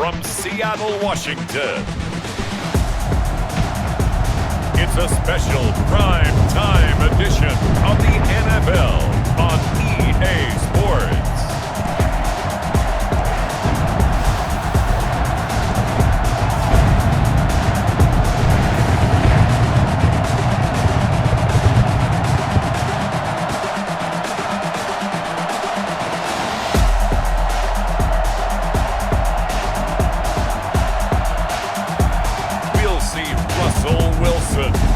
from Seattle, Washington. It's a special prime time edition of the NFL on EA Sports.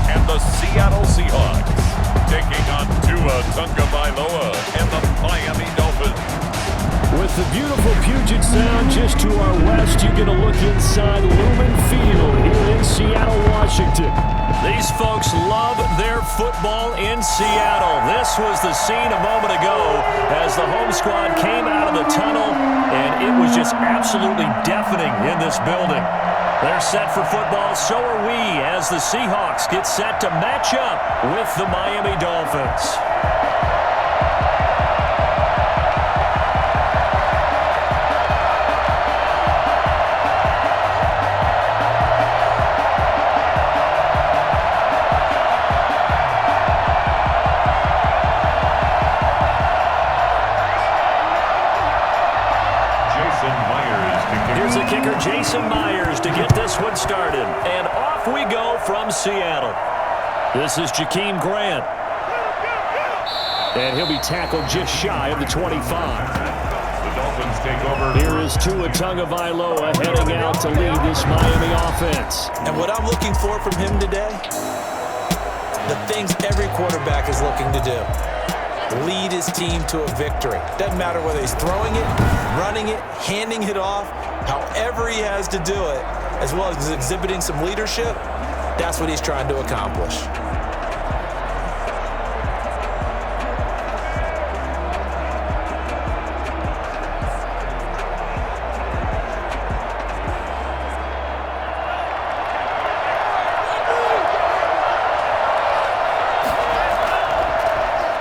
And the Seattle Seahawks taking on Tua Tagovailoa and the Miami Dolphins. With the beautiful Puget Sound just to our west, you get a look inside Lumen Field here in Seattle, Washington. These folks love their football in Seattle. This was the scene a moment ago as the home squad came out of the tunnel, and it was just absolutely deafening in this building. They're set for football, so are we, as the Seahawks get set to match up with the Miami Dolphins. Here's the kicker, Jason Myers, to get this one started. And off we go from Seattle. This is Jakeem Grant. And he'll be tackled just shy of the 25. The Dolphins take over. Here is Tua Tagovailoa heading out to lead this Miami offense. And what I'm looking for from him today, the things every quarterback is looking to do. Lead his team to a victory. Doesn't matter whether he's throwing it, running it, handing it off, however he has to do it, as well as exhibiting some leadership, that's what he's trying to accomplish.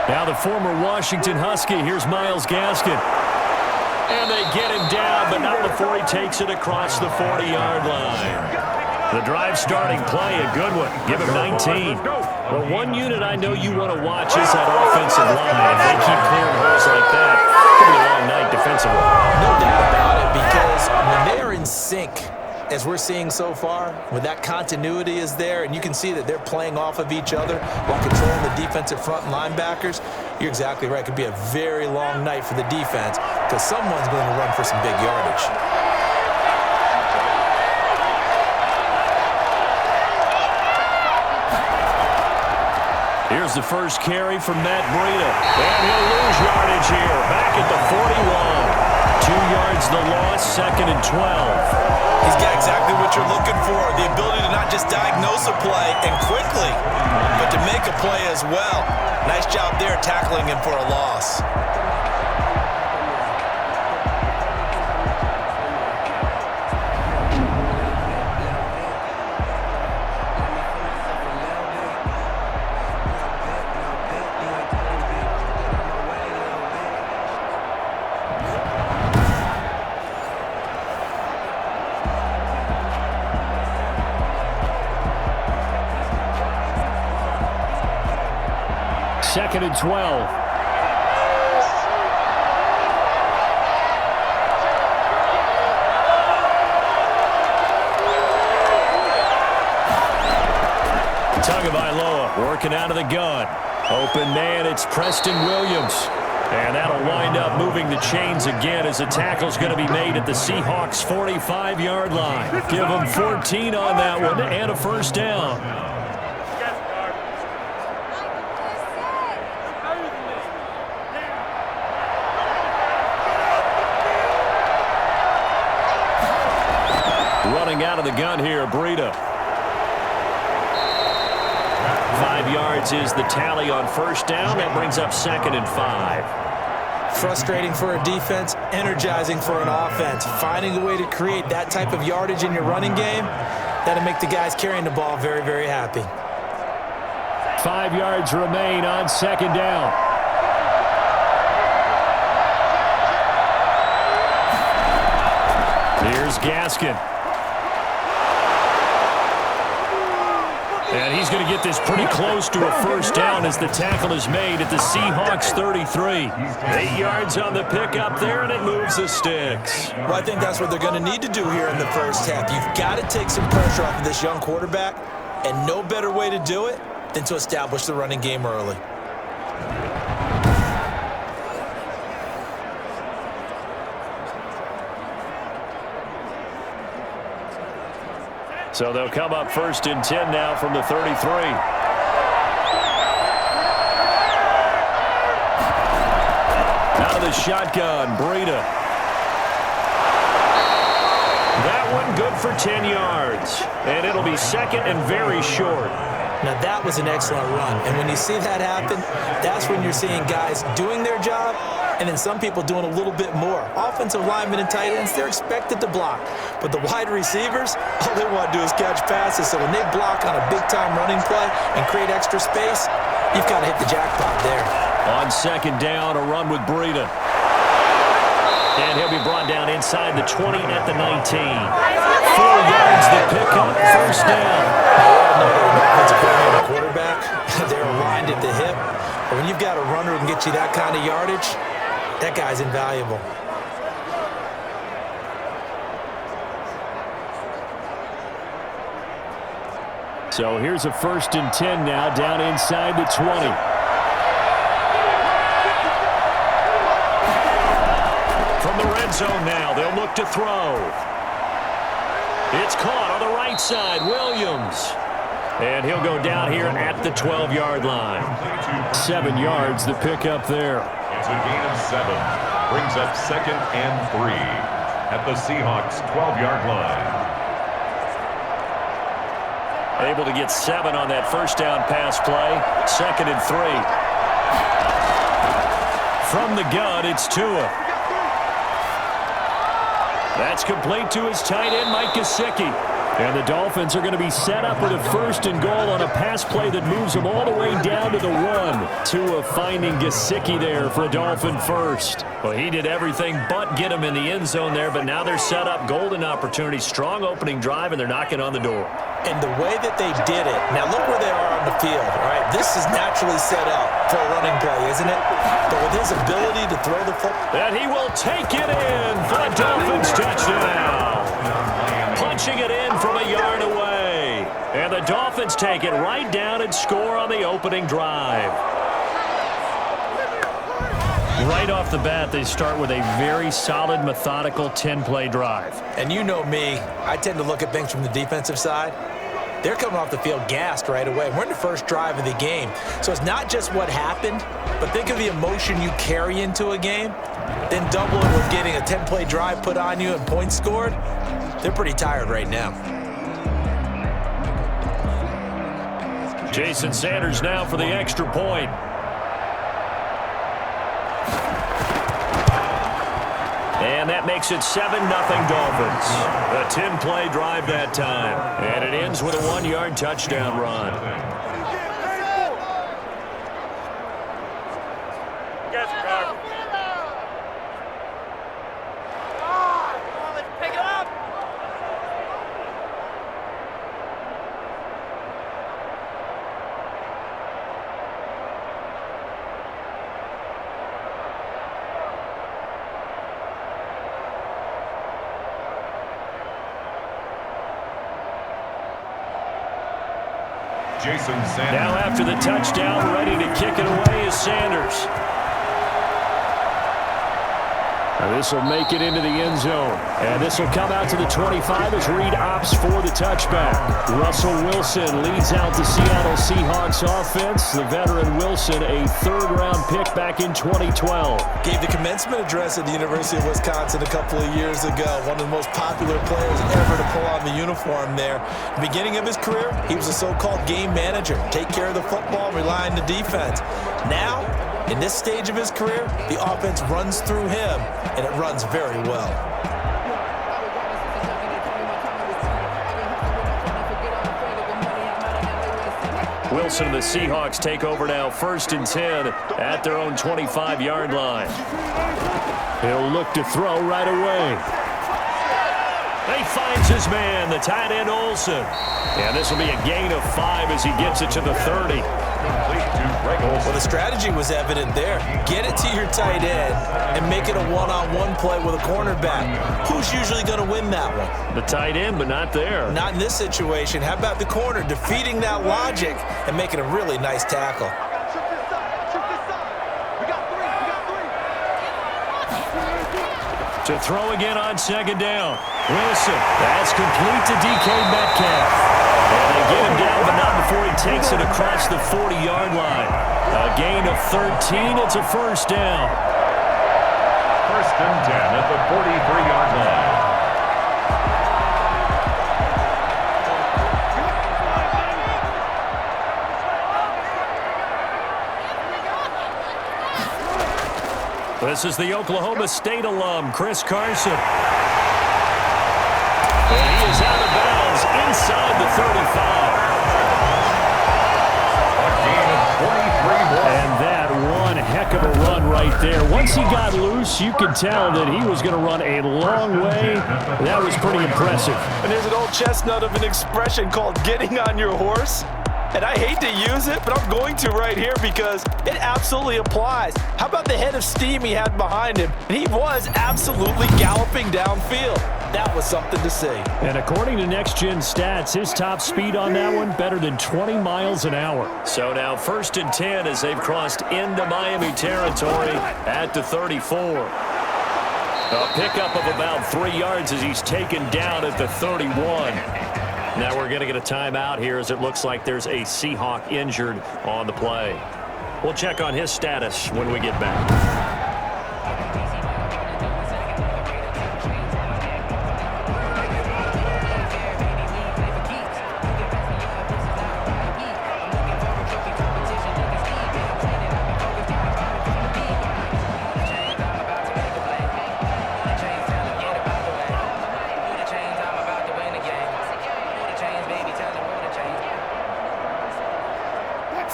Now the former Washington Husky, here's Myles Gaskin. And they get him down, but not before he takes it across the 40-yard line. The drive starting play, a good one. Give him 19. Well, one unit I know you want to watch is that offensive line. If they keep clearing holes like that, it's going to be a long night defensively. No doubt about it, because when they are in sync, as we're seeing so far, when that continuity is there, and you can see that they're playing off of each other while controlling the defensive front and linebackers, you're exactly right. It could be a very long night for the defense because someone's going to run for some big yardage. Here's the first carry from Matt Breida. And he'll lose yardage here. Back at the 41. 2 yards the loss, 2nd and 12. He's got exactly what you're looking for, the ability to not just diagnose a play and quickly, but to make a play as well. Nice job there tackling him for a loss. Second and 12. Tagovailoa working out of the gun. Open man, it's Preston Williams. And that'll wind up moving the chains again as the tackle's going to be made at the Seahawks' 45-yard line. Give them 14 on that one and a first down. Running out of the gun here, Breida. 5 yards is the tally on first down. That brings up 2nd and 5. Frustrating for a defense, energizing for an offense. Finding a way to create that type of yardage in your running game, that'll make the guys carrying the ball very, very happy. 5 yards remain on 2nd down. Here's Gaskin. And he's going to get this pretty close to a first down as the tackle is made at the Seahawks 33. 8 yards on the pickup there, and it moves the sticks. Well, I think that's what they're going to need to do here in the first half. You've got to take some pressure off of this young quarterback, and no better way to do it than to establish the running game early. So they'll come up 1st and 10 now from the 33. Out of the shotgun, Breida. That one good for 10 yards. And it'll be second and very short. Now that was an excellent run. And when you see that happen, that's when you're seeing guys doing their job and then some people doing a little bit more. Offensive linemen and tight ends, they're expected to block. But the wide receivers, all they want to do is catch passes. So when they block on a big-time running play and create extra space, you've got to hit the jackpot there. On 2nd down, a run with Breida. And he'll be brought down inside the 20 at the 19. 4 yards the pickup, first down. A quarterback, they're aligned at the hip. But when you've got a runner who can get you that kind of yardage, that guy's invaluable. So here's a 1st and 10 now, down inside the 20. From the red zone now, they'll look to throw. It's caught on the right side, Williams. And he'll go down here at the 12-yard line. 7 yards, the pickup there. It's a gain of 7. Brings up 2nd and 3 at the Seahawks 12-yard line. Able to get 7 on that first down pass play. 2nd and 3. From the gun, it's Tua. That's complete to his tight end, Mike Gesicki. And the Dolphins are going to be set up with a 1st and goal on a pass play that moves them all the way down to the 1. Tua finding Gesicki there for a Dolphin first. Well, he did everything but get him in the end zone there, but now they're set up. Golden opportunity, strong opening drive, and they're knocking on the door. And the way that they did it, now look where they are on the field, all right? This is naturally set up for a running play, isn't it? But with his ability to throw the football. And he will take it in for a Dolphins touchdown. Punching it in from a yard away. And the Dolphins take it right down and score on the opening drive. Right off the bat, they start with a very solid, methodical 10-play drive. And you know me, I tend to look at things from the defensive side. They're coming off the field gassed right away. We're in the first drive of the game. So it's not just what happened, but think of the emotion you carry into a game. Then double it with getting a 10-play drive put on you and points scored. They're pretty tired right now. Jason Sanders now for the extra point. And that makes it 7-0 Dolphins. A 10-play drive that time. And it ends with a 1-yard touchdown run. Jason Sanders. Now after the touchdown, ready to kick it away is Sanders. This will make it into the end zone. And this will come out to the 25 as Reed opts for the touchback. Russell Wilson leads out the Seattle Seahawks offense. The veteran Wilson, a third-round pick back in 2012. Gave the commencement address at the University of Wisconsin a couple of years ago. One of the most popular players ever to pull on the uniform there. The beginning of his career, he was a so-called game manager. Take care of the football, rely on the defense. Now, in this stage of his career, the offense runs through him, and it runs very well. Wilson and the Seahawks take over now, 1st and 10 at their own 25-yard line. He'll look to throw right away. He finds his man, the tight end Olsen. And this will be a gain of 5 as he gets it to the 30. Well, the strategy was evident there. Get it to your tight end and make it a one-on-one play with a cornerback. Who's usually going to win that one? The tight end, but not there. Not in this situation. How about the corner defeating that logic and making a really nice tackle? To throw again on second down. Wilson, that's complete to DK Metcalf. And they get him down, but not before he takes it across the 40-yard line. A gain of 13. It's a first down. First and 10 at the 43-yard line. This is the Oklahoma State alum, Chris Carson. And he is out of bounds inside the 35. And that one heck of a run right there. Once he got loose, you could tell that he was going to run a long way. That was pretty impressive. And there's an old chestnut of an expression called getting on your horse. And I hate to use it, but I'm going to right here because it absolutely applies. How about the head of steam he had behind him? And he was absolutely galloping downfield. That was something to see. And according to Next Gen Stats, his top speed on that one, better than 20 miles an hour. So now first and 10 as they've crossed into Miami territory at the 34. A pickup of about 3 yards as he's taken down at the 31. Now we're going to get a timeout here as it looks like there's a Seahawk injured on the play. We'll check on his status when we get back.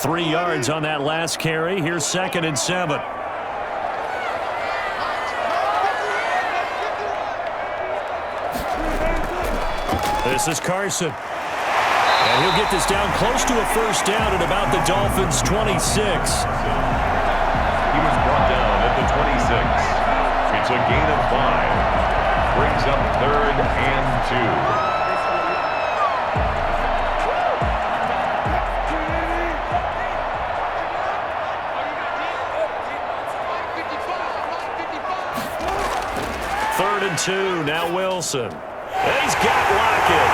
3 yards on that last carry. Here's 2nd and 7. This is Carson. And he'll get this down close to a first down at about the Dolphins' 26. He was brought down at the 26. It's a gain of 5. Brings up 3rd and 2. Third and 2, now Wilson. And he's got Lockett.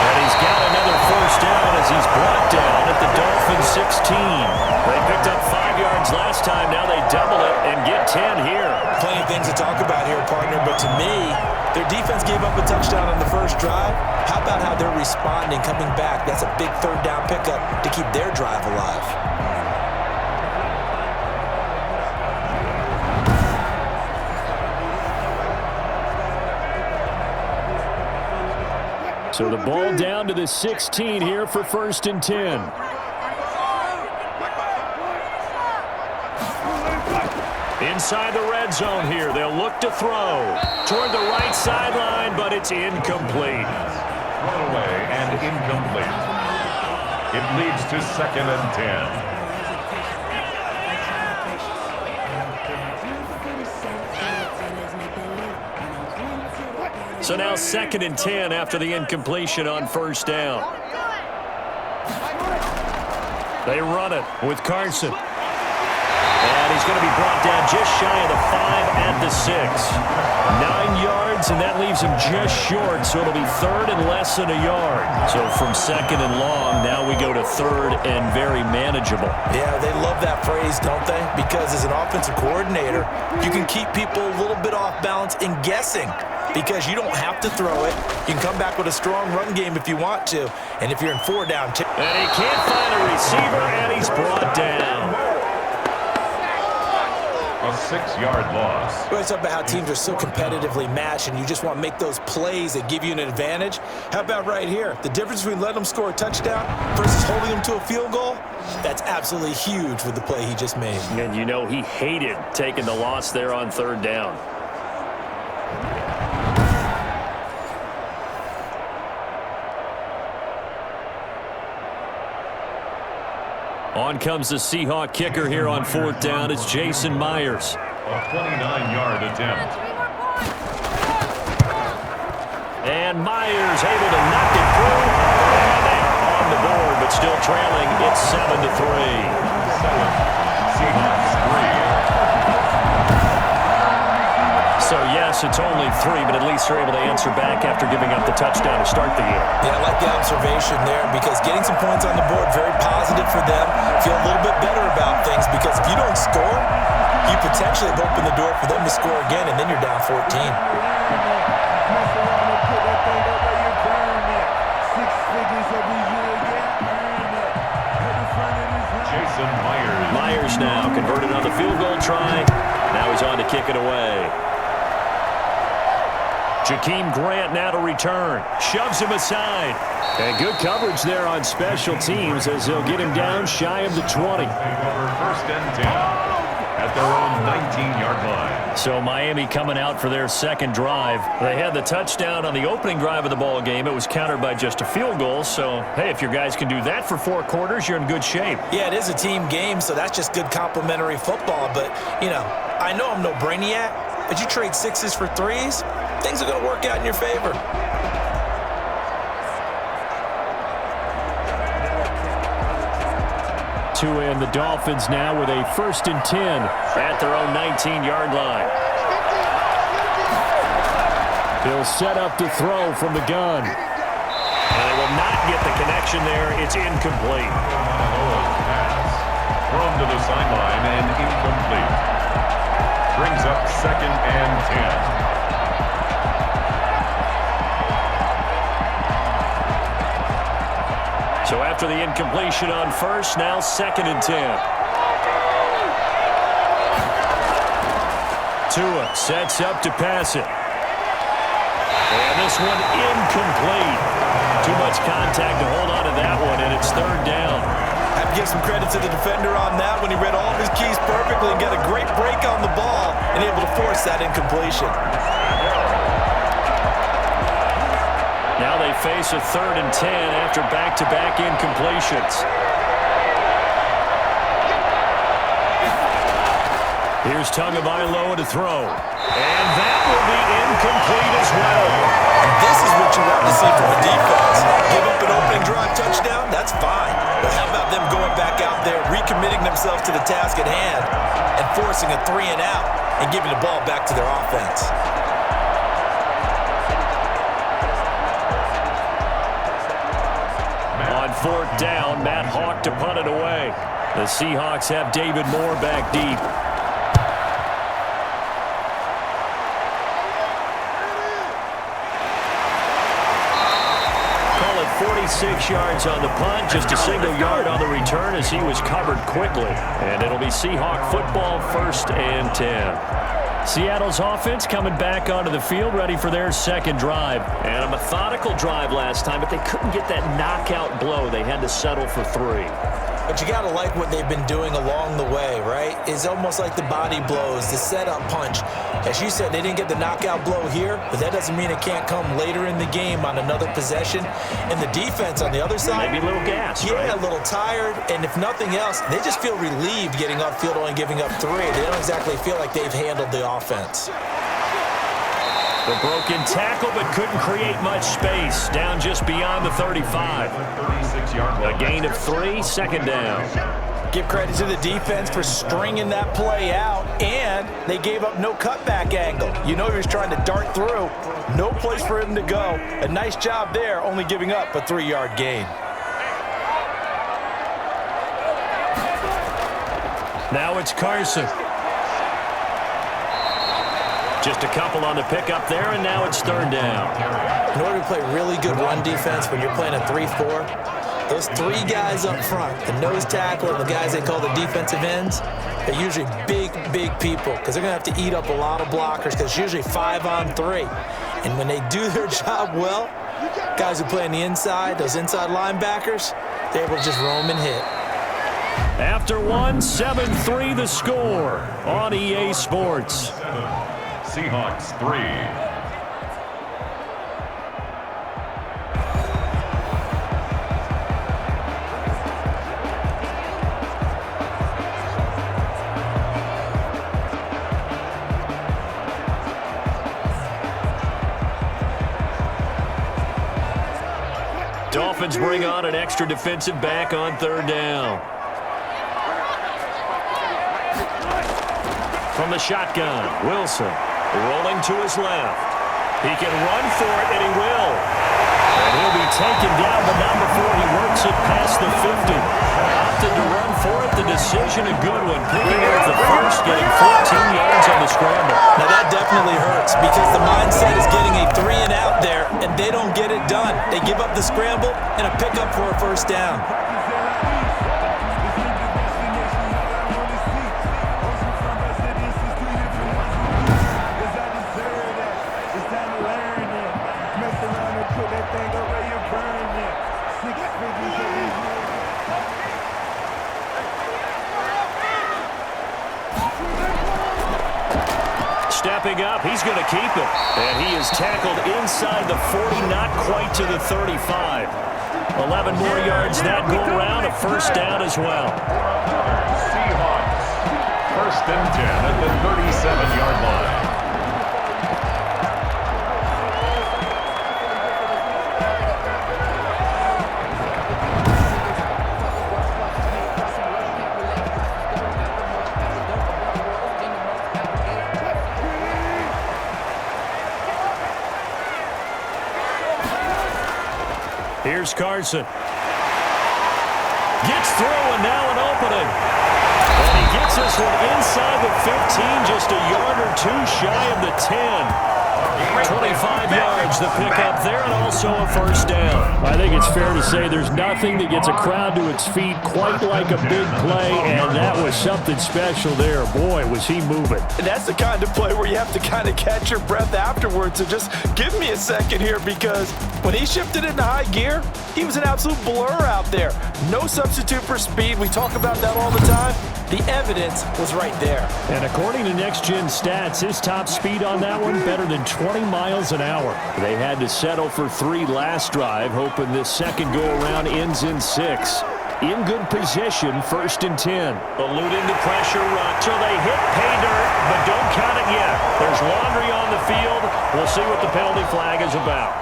And he's got another first down as he's brought down at the Dolphins' 16. They picked up 5 yards last time. Now they double it and get 10 here. Plenty of things to talk about here, partner, but to me, their defense gave up a touchdown on the first drive. How about how they're responding, coming back? That's a big third down pickup to keep their drive alive. So the ball down to the 16 here for 1st and 10. Inside the red zone here. They'll look to throw toward the right sideline, but it's incomplete. Thrown away and incomplete. It leads to 2nd and 10. So now 2nd and 10 after the incompletion on first down. They run it with Carson. And he's going to be brought down just shy of the 5 at the 6. 9 yards, and that leaves him just short, so it'll be 3rd and less than a yard. So from 2nd and long, now we go to 3rd and very manageable. Yeah, they love that phrase, don't they? Because as an offensive coordinator, you can keep people a little bit off balance and guessing. Because you don't have to throw it. You can come back with a strong run game if you want to. And if you're in 4 down... And he can't find a receiver, and he's brought down. A 6-yard loss. Well, it's about how teams are so competitively matched, and you just want to make those plays that give you an advantage. How about right here? The difference between letting them score a touchdown versus holding them to a field goal, that's absolutely huge with the play he just made. And you know he hated taking the loss there on 3rd down. On comes the Seahawk kicker here on 4th down. It's Jason Myers. A 29-yard attempt. And Myers able to knock it through. And they are on the board, but still trailing. It's 7-3. Seahawks 3. So, yes, it's only 3, but at least they're able to answer back after giving up the touchdown to start the year. Yeah, I like the observation there because getting some points on the board, very positive for them. Feel a little bit better about things because if you don't score, you potentially have opened the door for them to score again, and then you're down 14. Jason Myers. Myers now converted on the field goal try. Now he's on to kick it away. Jakeem Grant now to return. Shoves him aside. And good coverage there on special teams as they'll get him down shy of the 20. Over 1st and 10 at their own 19-yard line. So Miami coming out for their second drive. They had the touchdown on the opening drive of the ball game. It was countered by just a field goal. So, hey, if your guys can do that for 4 quarters, you're in good shape. Yeah, it is a team game, so that's just good complimentary football. But, you know, I know I'm no brainiac, but you trade 6s for 3s, things are going to work out in your favor. And the Dolphins now with a 1st and 10 at their own 19-yard line. He'll set up to throw from the gun. And they will not get the connection there. It's incomplete. Thrown to the sideline and incomplete. Brings up 2nd and 10. So after the incompletion on 1st, now 2nd and 10. Tua sets up to pass it. And this one incomplete. Too much contact to hold on to that one, and it's 3rd down. I have to give some credit to the defender on that when he read all of his keys perfectly and got a great break on the ball and able to force that incompletion. Now they face a 3rd and 10 after back-to-back incompletions. Here's Tagovailoa to throw. And that will be incomplete as well. This is what you want to see from a defense. Give up an opening drive touchdown, that's fine. But how about them going back out there, recommitting themselves to the task at hand, and forcing a 3 and out and giving the ball back to their offense? On 4th down, Matt Hawk to punt it away. The Seahawks have David Moore back deep. Call it 46 yards on the punt, just a single yard on the return as he was covered quickly. And it'll be Seahawk football, 1st and 10. Seattle's offense coming back onto the field, ready for their second drive. And a methodical drive last time, but they couldn't get that knockout blow. They had to settle for 3. But you got to like what they've been doing along the way, right? It's almost like the body blows, the setup punch. As you said, they didn't get the knockout blow here, but that doesn't mean it can't come later in the game on another possession. And the defense on the other side, maybe a little gas, yeah, right? A little tired. And if nothing else, they just feel relieved getting off field only giving up 3. They don't exactly feel like they've handled the offense. The broken tackle, but couldn't create much space. Down just beyond the 35. A gain of 3, 2nd down. Give credit to the defense for stringing that play out, and they gave up no cutback angle. You know he was trying to dart through. No place for him to go. A nice job there, only giving up a 3-yard gain. Now it's Carson. Just a couple on the pickup there, and now it's 3rd down. In order to play really good run defense when you're playing a 3-4, those 3 guys up front, the nose tackle and the guys they call the defensive ends, they're usually big, big people because they're going to have to eat up a lot of blockers because it's usually 5 on 3. And when they do their job well, guys who play on the inside, those inside linebackers, they're able to just roam and hit. After 1, 7-3 the score on EA Sports. Seahawks 3. Dolphins bring on an extra defensive back on third down. From the shotgun, Wilson rolling to his left. He can run for it, and he will. And he'll be taken down, but not before he works it past the 50. Opted to run for it. The decision, a good one. Picking up the first, getting 14 yards on the scramble. Now that definitely hurts because the mindset is getting a 3 and out there, and they don't get it done. They give up the scramble and a pickup for a first down. Stepping up, he's going to keep it. And he is tackled inside the 40, not quite to the 35. 11 more yards that go around, a first down as well. Seahawks, 1st and 10 at the 37-yard line. Here's Carson. Gets through and now an opening. And he gets this one inside the 15, just a yard or two shy of the 10. 25 yards the pickup there, and also a first down. I think it's fair to say there's nothing that gets a crowd to its feet quite like a big play, and that was something special there. Boy, was he moving. And that's the kind of play where you have to kind of catch your breath afterwards. So just give me a second here, because when he shifted into high gear, he was an absolute blur out there. No substitute for speed. We talk about that all the time. The evidence was right there. And according to Next Gen Stats, his top speed on that one better than 20 miles an hour. They had to settle for 3 last drive, hoping this second go-around ends in 6. In good position, 1st and 10. Eluding the pressure run till they hit pay dirt, but don't count it yet. There's laundry on the field. We'll see what the penalty flag is about.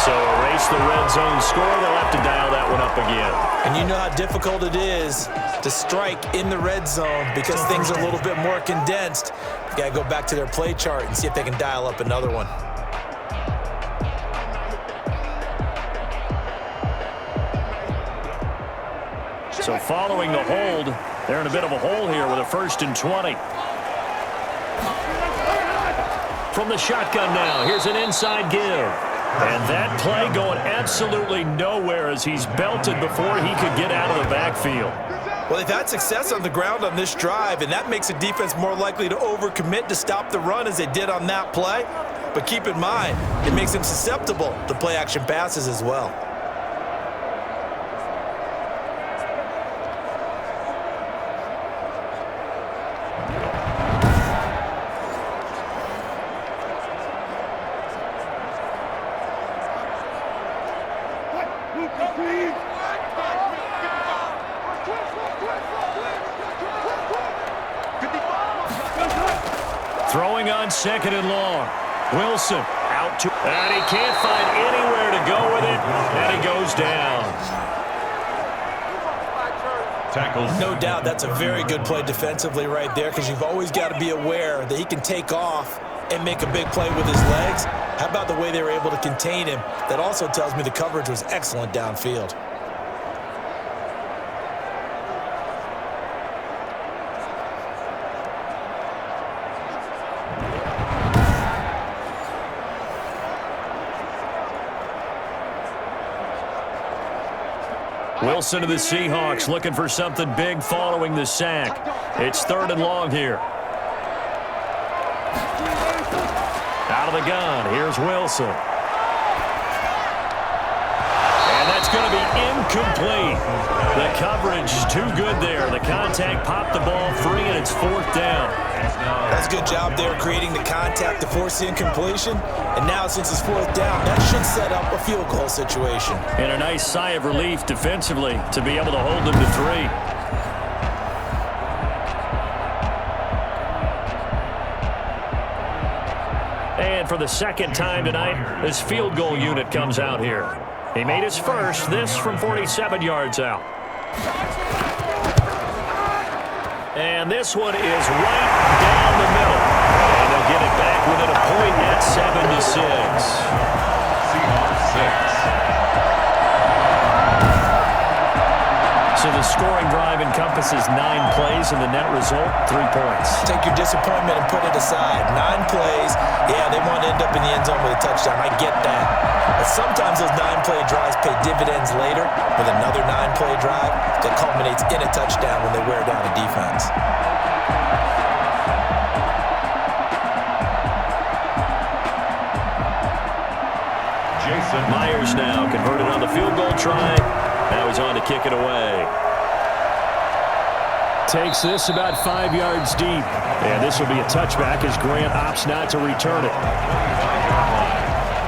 So erase the red zone score. They'll have to dial that one up again. And you know how difficult it is to strike in the red zone because things are a little bit more condensed. You got to go back to their play chart and see if they can dial up another one. So following the hold, they're in a bit of a hole here with a 1st and 20. From the shotgun now, here's an inside give. And that play going absolutely nowhere as he's belted before he could get out of the backfield. Well, they've had success on the ground on this drive, and that makes a defense more likely to overcommit to stop the run as they did on that play. But keep in mind, it makes them susceptible to play-action passes as well. Throwing on 2nd and long. Wilson out to, and he can't find anywhere to go with it, and he goes down. Tackles. No doubt that's a very good play defensively right there, because you've always got to be aware that he can take off and make a big play with his legs. How about the way they were able to contain him? That also tells me the coverage was excellent downfield. Wilson to the Seahawks looking for something big following the sack. It's 3rd and long here. Out of the gun, here's Wilson. And that's going to be incomplete. The coverage is too good there. The contact popped the ball free, and it's 4th down. That's a good job there creating the contact to force the incompletion. And now since it's 4th down, that should set up a field goal situation. And a nice sigh of relief defensively to be able to hold them to 3. for the second time tonight. This field goal unit comes out here. He made his first, this from 47 yards out. And this one is right down the middle. And they'll get it back within a point at 7-6. Seahawks 6. So the scoring drive encompasses 9 plays, and the net result, 3 points. Take your disappointment and put it aside. 9 plays, yeah, they want to end up in the end zone with a touchdown. I get that. But sometimes those 9-play drives pay dividends later with another 9-play drive that culminates in a touchdown when they wear down a defense. Jason Myers now converted on the field goal try. Now he's on to kick it away. Takes this about 5 yards deep. And this will be a touchback as Grant opts not to return it.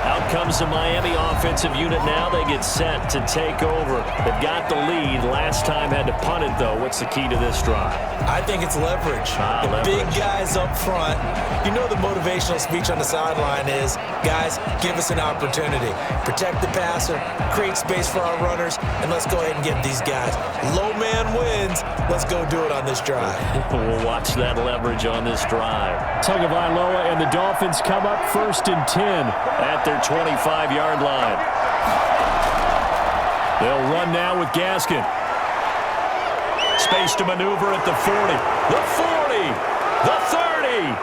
Out comes the Miami offensive unit now. They get set to take over. They've got the lead. Last time had to punt it, though. What's the key to this drive? I think it's leverage. The leverage. big guys up front. You know the motivational speech on the sideline is, guys, give us an opportunity. Protect the passer, create space for our runners, and let's go ahead and get these guys. Low man wins. Let's go do it on this drive. We'll watch that leverage on this drive. Tagovailoa and the Dolphins come up 1st and 10 at their 25-yard line. They'll run now with Gaskin. Space to maneuver at the 40. The 40. The 30.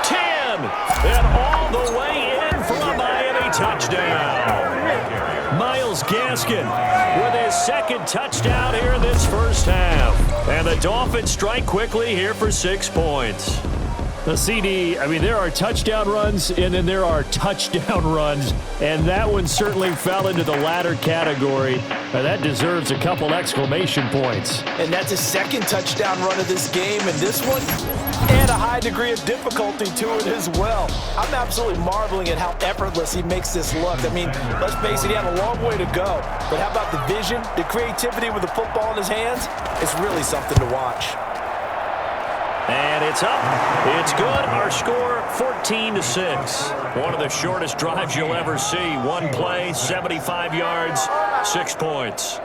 10. And all the way in for a Miami touchdown. Miles Gaskin with his second touchdown here in this first half. And the Dolphins strike quickly here for 6 points. The CD, I mean, there are touchdown runs, and then there are touchdown runs, and that one certainly fell into the latter category. That deserves a couple exclamation points. And that's his second touchdown run of this game, and this one, and a high degree of difficulty to it as well. I'm absolutely marveling at how effortless he makes this look. I mean, let's face it, he had a long way to go. But how about the vision, the creativity with the football in his hands? It's really something to watch. And it's up. It's good. Our score, 14-6. One of the shortest drives you'll ever see. One play, 75 yards, 6 points.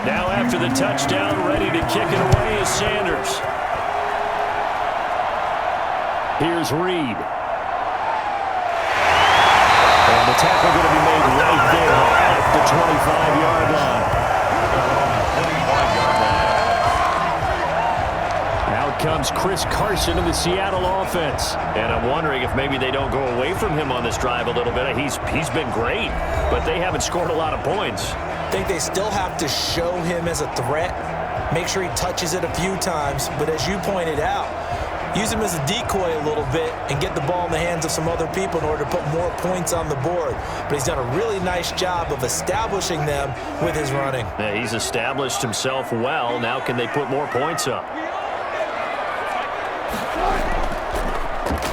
Now after the touchdown, ready to kick it away is Sanders. Here's Reed. And the tackle going to be made right there at the 25-yard line. 25-yard line. Out comes Chris Carson in the Seattle offense. And I'm wondering if maybe they don't go away from him on this drive a little bit. He's been great, but they haven't scored a lot of points. I think they still have to show him as a threat, make sure he touches it a few times, but as you pointed out, use him as a decoy a little bit and get the ball in the hands of some other people in order to put more points on the board. But he's done a really nice job of establishing them with his running. Yeah, he's established himself well. Now can they put more points up?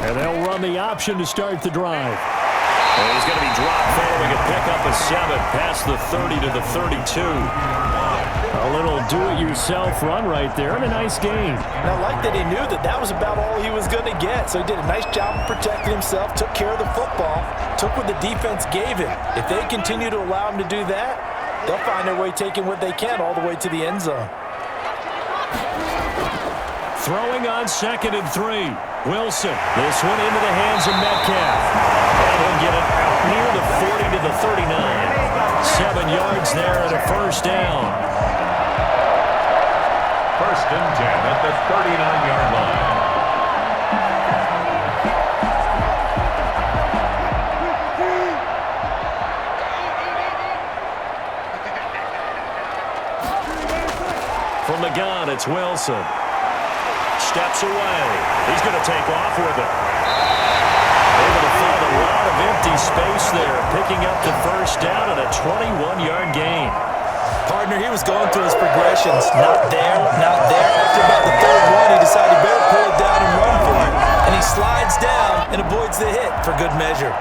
And they'll run the option to start the drive. And he's going to be dropped following a pickup of 7 past the 30 to the 32. A little do-it-yourself run right there, and a nice game. And I like that he knew that that was about all he was going to get. So he did a nice job of protecting himself, took care of the football, took what the defense gave him. If they continue to allow him to do that, they'll find their way taking what they can all the way to the end zone. Throwing on 2nd and 3. Wilson. This one into the hands of Metcalf. And he'll get it out near the 40 to the 39. 7 yards there and a first down. 1st and 10 at the 39-yard line. From the gun, it's Wilson. Steps away. He's going to take off with it. Able to lot of empty space there, picking up the first down and a 21-yard gain. Partner, he was going through his progressions. Not there, not there. After about the third one, he decided he better pull it down and run for it. And he slides down and avoids the hit for good measure.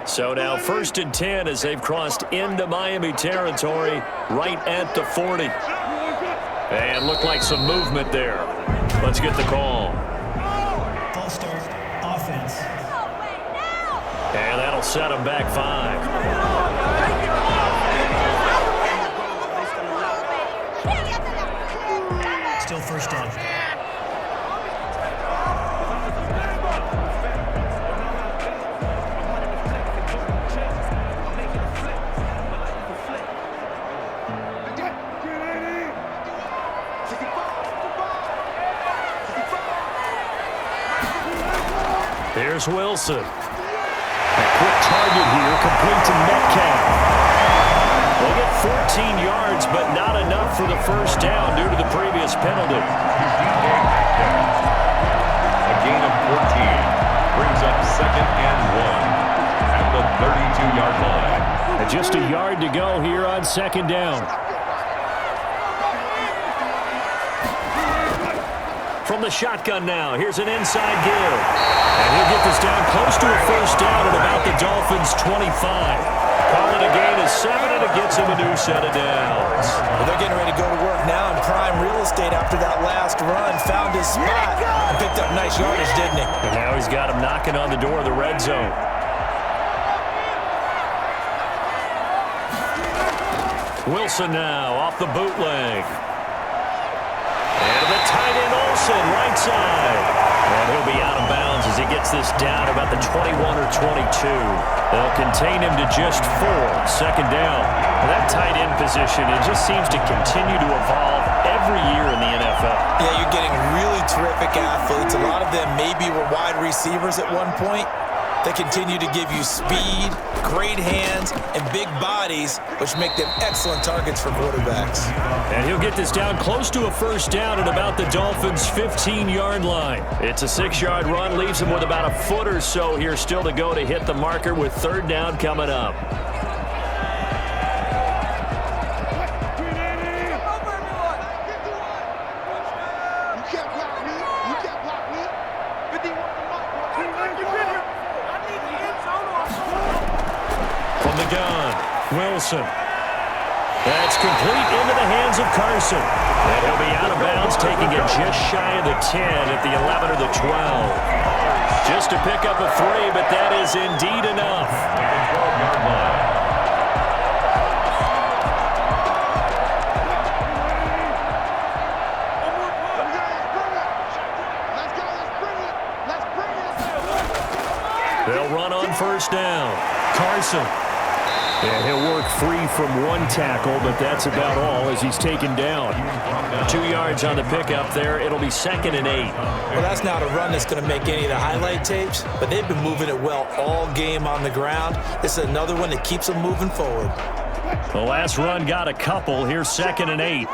So now 1st and 10 as they've crossed into Miami territory right at the 40. And looked like some movement there. Let's get the call. False start, offense. And that'll set them back 5. Still first down. Here's Wilson. A quick target here, complete to Metcalf. They'll get 14 yards, but not enough for the first down due to the previous penalty. A gain of 14 brings up 2nd and 1 at the 32-yard line. And just a yard to go here on 2nd down. From the shotgun now, here's an inside give. And he'll get this down close to a first down at about the Dolphins' 25. Call it a gain of 7, and it gets him a new set of downs. Well, they're getting ready to go to work now in prime real estate after that last run. Found his spot and picked up nice yardage, didn't he? And now he's got him knocking on the door of the red zone. Wilson now off the bootleg. And the tight end Olsen, right side. And he'll be out of bounds as he gets this down about the 21 or 22. They'll contain him to just 4. 2nd down. Well, that tight end position, it just seems to continue to evolve every year in the NFL. Yeah, you're getting really terrific athletes. A lot of them maybe were wide receivers at one point. They continue to give you speed, great hands, and big bodies, which make them excellent targets for quarterbacks. And he'll get this down close to a first down at about the Dolphins' 15-yard line. It's a 6-yard run, leaves him with about a foot or so here still to go to hit the marker with 3rd down coming up. Wilson. That's complete into the hands of Carson. And he'll be out of bounds, taking it just shy of the 10 at the 11 or the 12. Just to pick up a 3, but that is indeed enough. They'll run on 1st down. Carson. And he'll work free from 1 tackle, but that's about all as he's taken down. 2 yards on the pickup there. It'll be 2nd and 8. Well, that's not a run that's going to make any of the highlight tapes, but they've been moving it well all game on the ground. This is another one that keeps them moving forward. The last run got a couple. Here's 2nd and 8.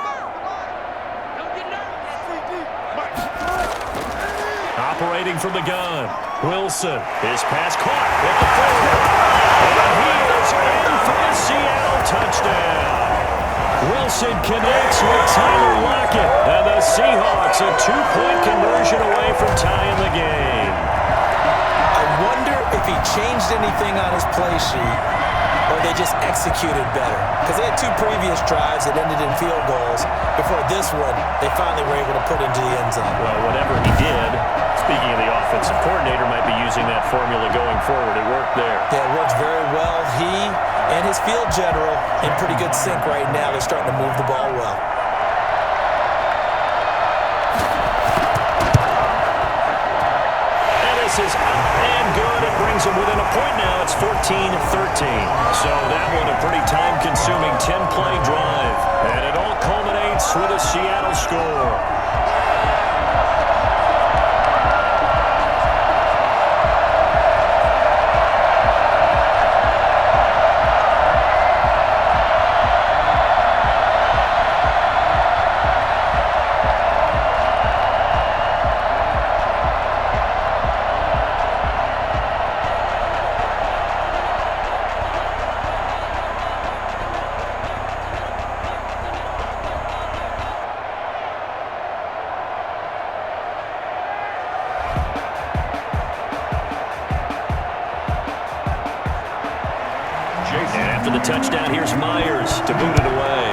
Operating from the gun. Wilson. His pass caught at the 4. And he is in for the Seattle touchdown. Wilson connects with Tyler Lockett. And the Seahawks a 2-point conversion away from tying the game. I wonder if he changed anything on his play sheet or they just executed better. Because they had 2 previous drives that ended in field goals. Before this one, they finally were able to put into the end zone. Well, whatever he did, speaking of the offensive coordinator, might be using that formula going forward. It worked there. Yeah, it works very well. He and his field general in pretty good sync right now. They're starting to move the ball well. And this is up and good. It brings them within a point now. It's 14-13. So that one a pretty time-consuming 10-play drive. And it all culminates with a Seattle score. touchdown. Here's Myers to boot it away.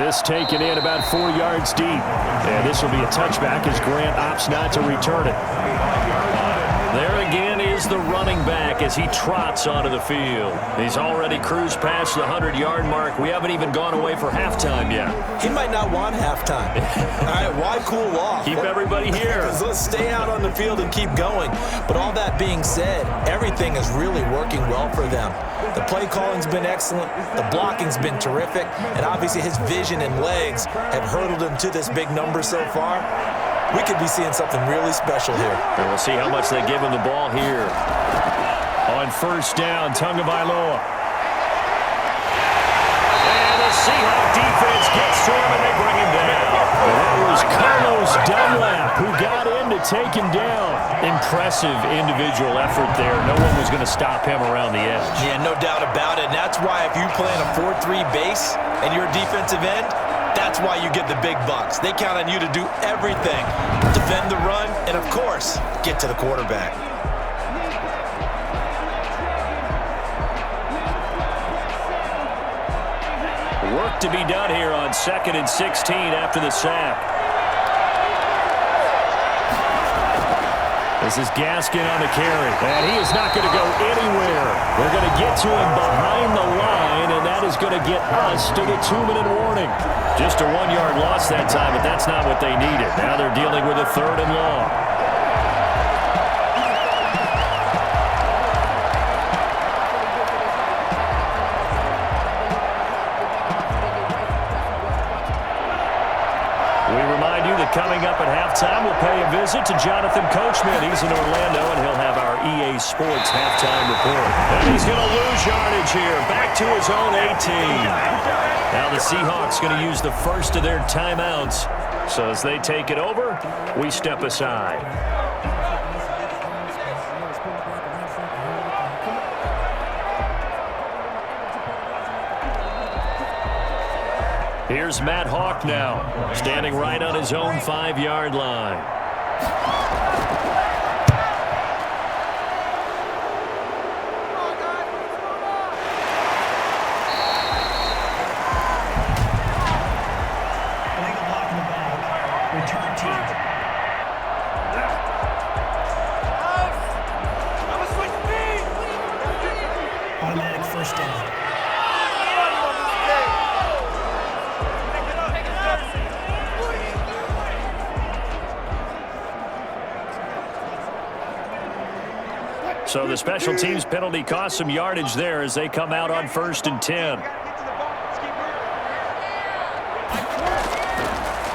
This taken in about 4 yards deep. And this will be a touchback as Grant opts not to return it. There again is the running back as he trots onto the field. He's already cruised past the 100-yard mark. We haven't even gone away for halftime yet. He might not want halftime. All right, why cool off? Keep everybody here. Let's stay out on the field and keep going. But all that being said, everything is really working well for them. The play calling's been excellent. The blocking's been terrific. And obviously his vision and legs have hurdled him to this big number so far. We could be seeing something really special here. And we'll see how much they give him the ball here. On first down, Tagovailoa. And the Seahawks defense gets to him and they bring him down. And that was Carlos Dunlap who got in to take him down. Impressive individual effort there. No one was going to stop him around the edge. Yeah, no doubt about it. And that's why if you play in a 4-3 base and you're a defensive end, that's why you get the big bucks. They count on you to do everything. Defend the run and, of course, get to the quarterback. Work to be done here on 2nd and 16 after the sack. This is Gaskin on the carry. And he is not going to go anywhere. They're going to get to him behind the line, and that is going to get us to the 2-minute warning. Just a 1-yard loss that time, but that's not what they needed. Now they're dealing with a 3rd and long. We remind you that coming up at halftime, we'll pay a visit to Jonathan Coachman. He's in Orlando, and he'll have our EA Sports halftime report. And he's going to lose yardage here. Back to his own 18. Now the Seahawks going to use the first of their timeouts. So as they take it over, we step aside. Here's Matt Hawk now, standing right on his own 5-yard line. Illegal block in the ball. Return team. Automatic first down. So the special teams penalty cost some yardage there as they come out on 1st and 10.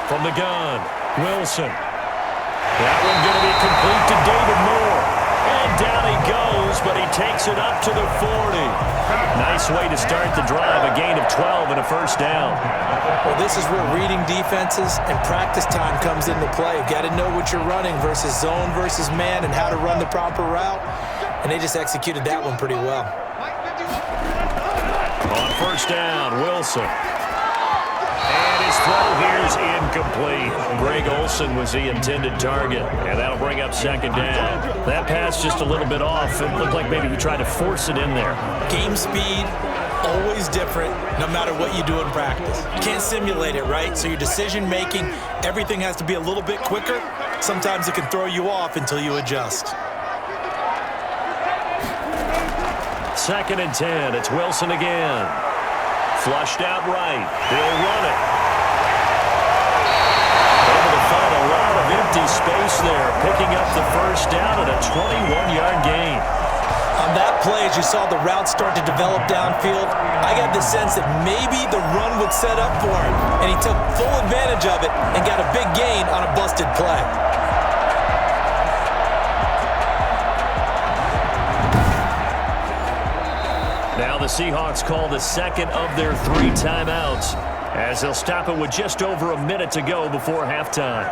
From the gun, Wilson. That one going to be complete to David Moore. And down he goes, but he takes it up to the 40. Nice way to start the drive, a gain of 12 and a first down. Well, this is where reading defenses and practice time comes into play. You've got to know what you're running versus zone versus man and how to run the proper route. And they just executed that one pretty well. On first down, Wilson. And his throw here is incomplete. Greg Olsen was the intended target, and that'll bring up 2nd down. That pass just a little bit off. It looked like maybe he tried to force it in there. Game speed, always different, no matter what you do in practice. You can't simulate it, right? So your decision-making, everything has to be a little bit quicker. Sometimes it can throw you off until you adjust. 2nd and 10. It's Wilson again. Flushed out right. They'll run it. Able to find a lot of empty space there, picking up the first down at a 21-yard gain. On that play, as you saw the route start to develop downfield, I got the sense that maybe the run would set up for him, and he took full advantage of it and got a big gain on a busted play. Now the Seahawks call the 2nd of their 3 timeouts as they'll stop it with just over a minute to go before halftime.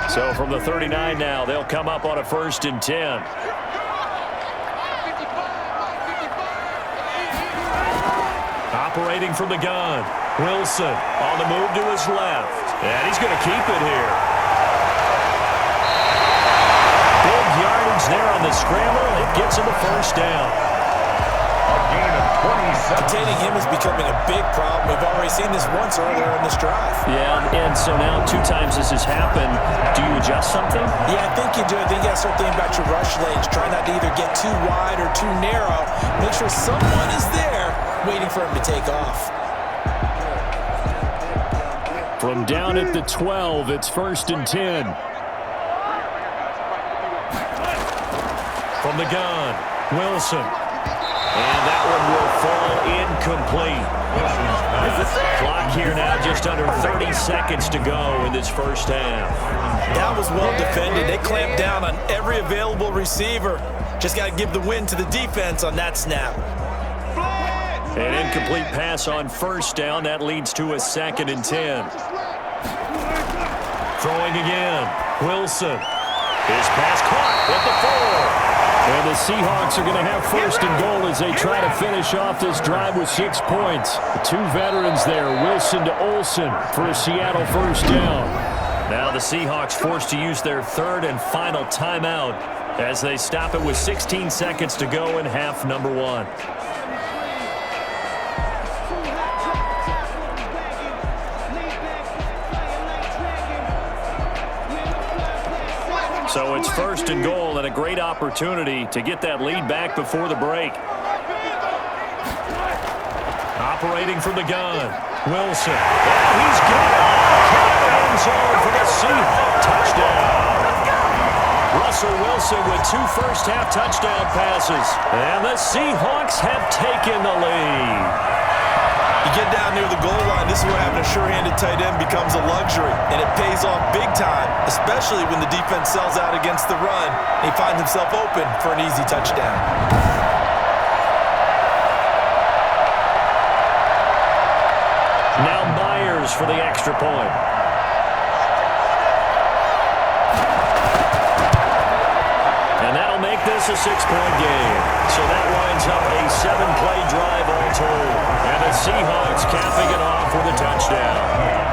So from the 39 now, they'll come up on a 1st and 10. Operating from the gun. Wilson on the move to his left. And he's going to keep it here. Big yardage there on the scramble. It gets him the first down. A gain of 27. Containing him is becoming a big problem. We've already seen this once earlier in this drive. Yeah, and so now 2 times this has happened. Do you adjust something? Yeah, I think you do. I think you got to start thinking about your rush lanes. Try not to either get too wide or too narrow. Make sure someone is there waiting for him to take off. From down at the 12, it's 1st and 10. From the gun, Wilson. And that one will fall incomplete. Clock here now, just under 30 seconds to go in this first half. That was well defended. They clamped down on every available receiver. Just got to give the win to the defense on that snap. An incomplete pass on first down. That leads to a 2nd and 10. Throwing again. Wilson. His pass caught at the 4. And the Seahawks are going to have 1st and goal as they try to finish off this drive with 6 points. The 2 veterans there, Wilson to Olsen for a Seattle first down. Now the Seahawks forced to use their 3rd and final timeout as they stop it with 16 seconds to go in half number 1. So it's 1st and goal and a great opportunity to get that lead back before the break. Operating from the gun, Wilson. And he's got it. End zone for the Seahawks touchdown. Russell Wilson with 2 first-half touchdown passes. And the Seahawks have taken the lead. You get down near the goal line, this is where having a sure-handed tight end becomes a luxury, and it pays off big time, especially when the defense sells out against the run, and he finds himself open for an easy touchdown. Now Myers for the extra point. And that'll make this a 6-point game. So that winds up a 7-play drive all told. And the Seahawks capping it off with a touchdown.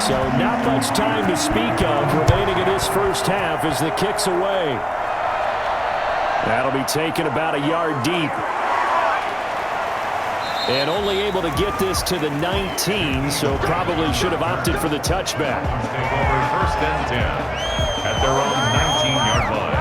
So not much time to speak of remaining in this first half as the kick's away. That'll be taken about a yard deep. And only able to get this to the 19, so probably should have opted for the touchback. Take over 1st and 10 at their own 19-yard line.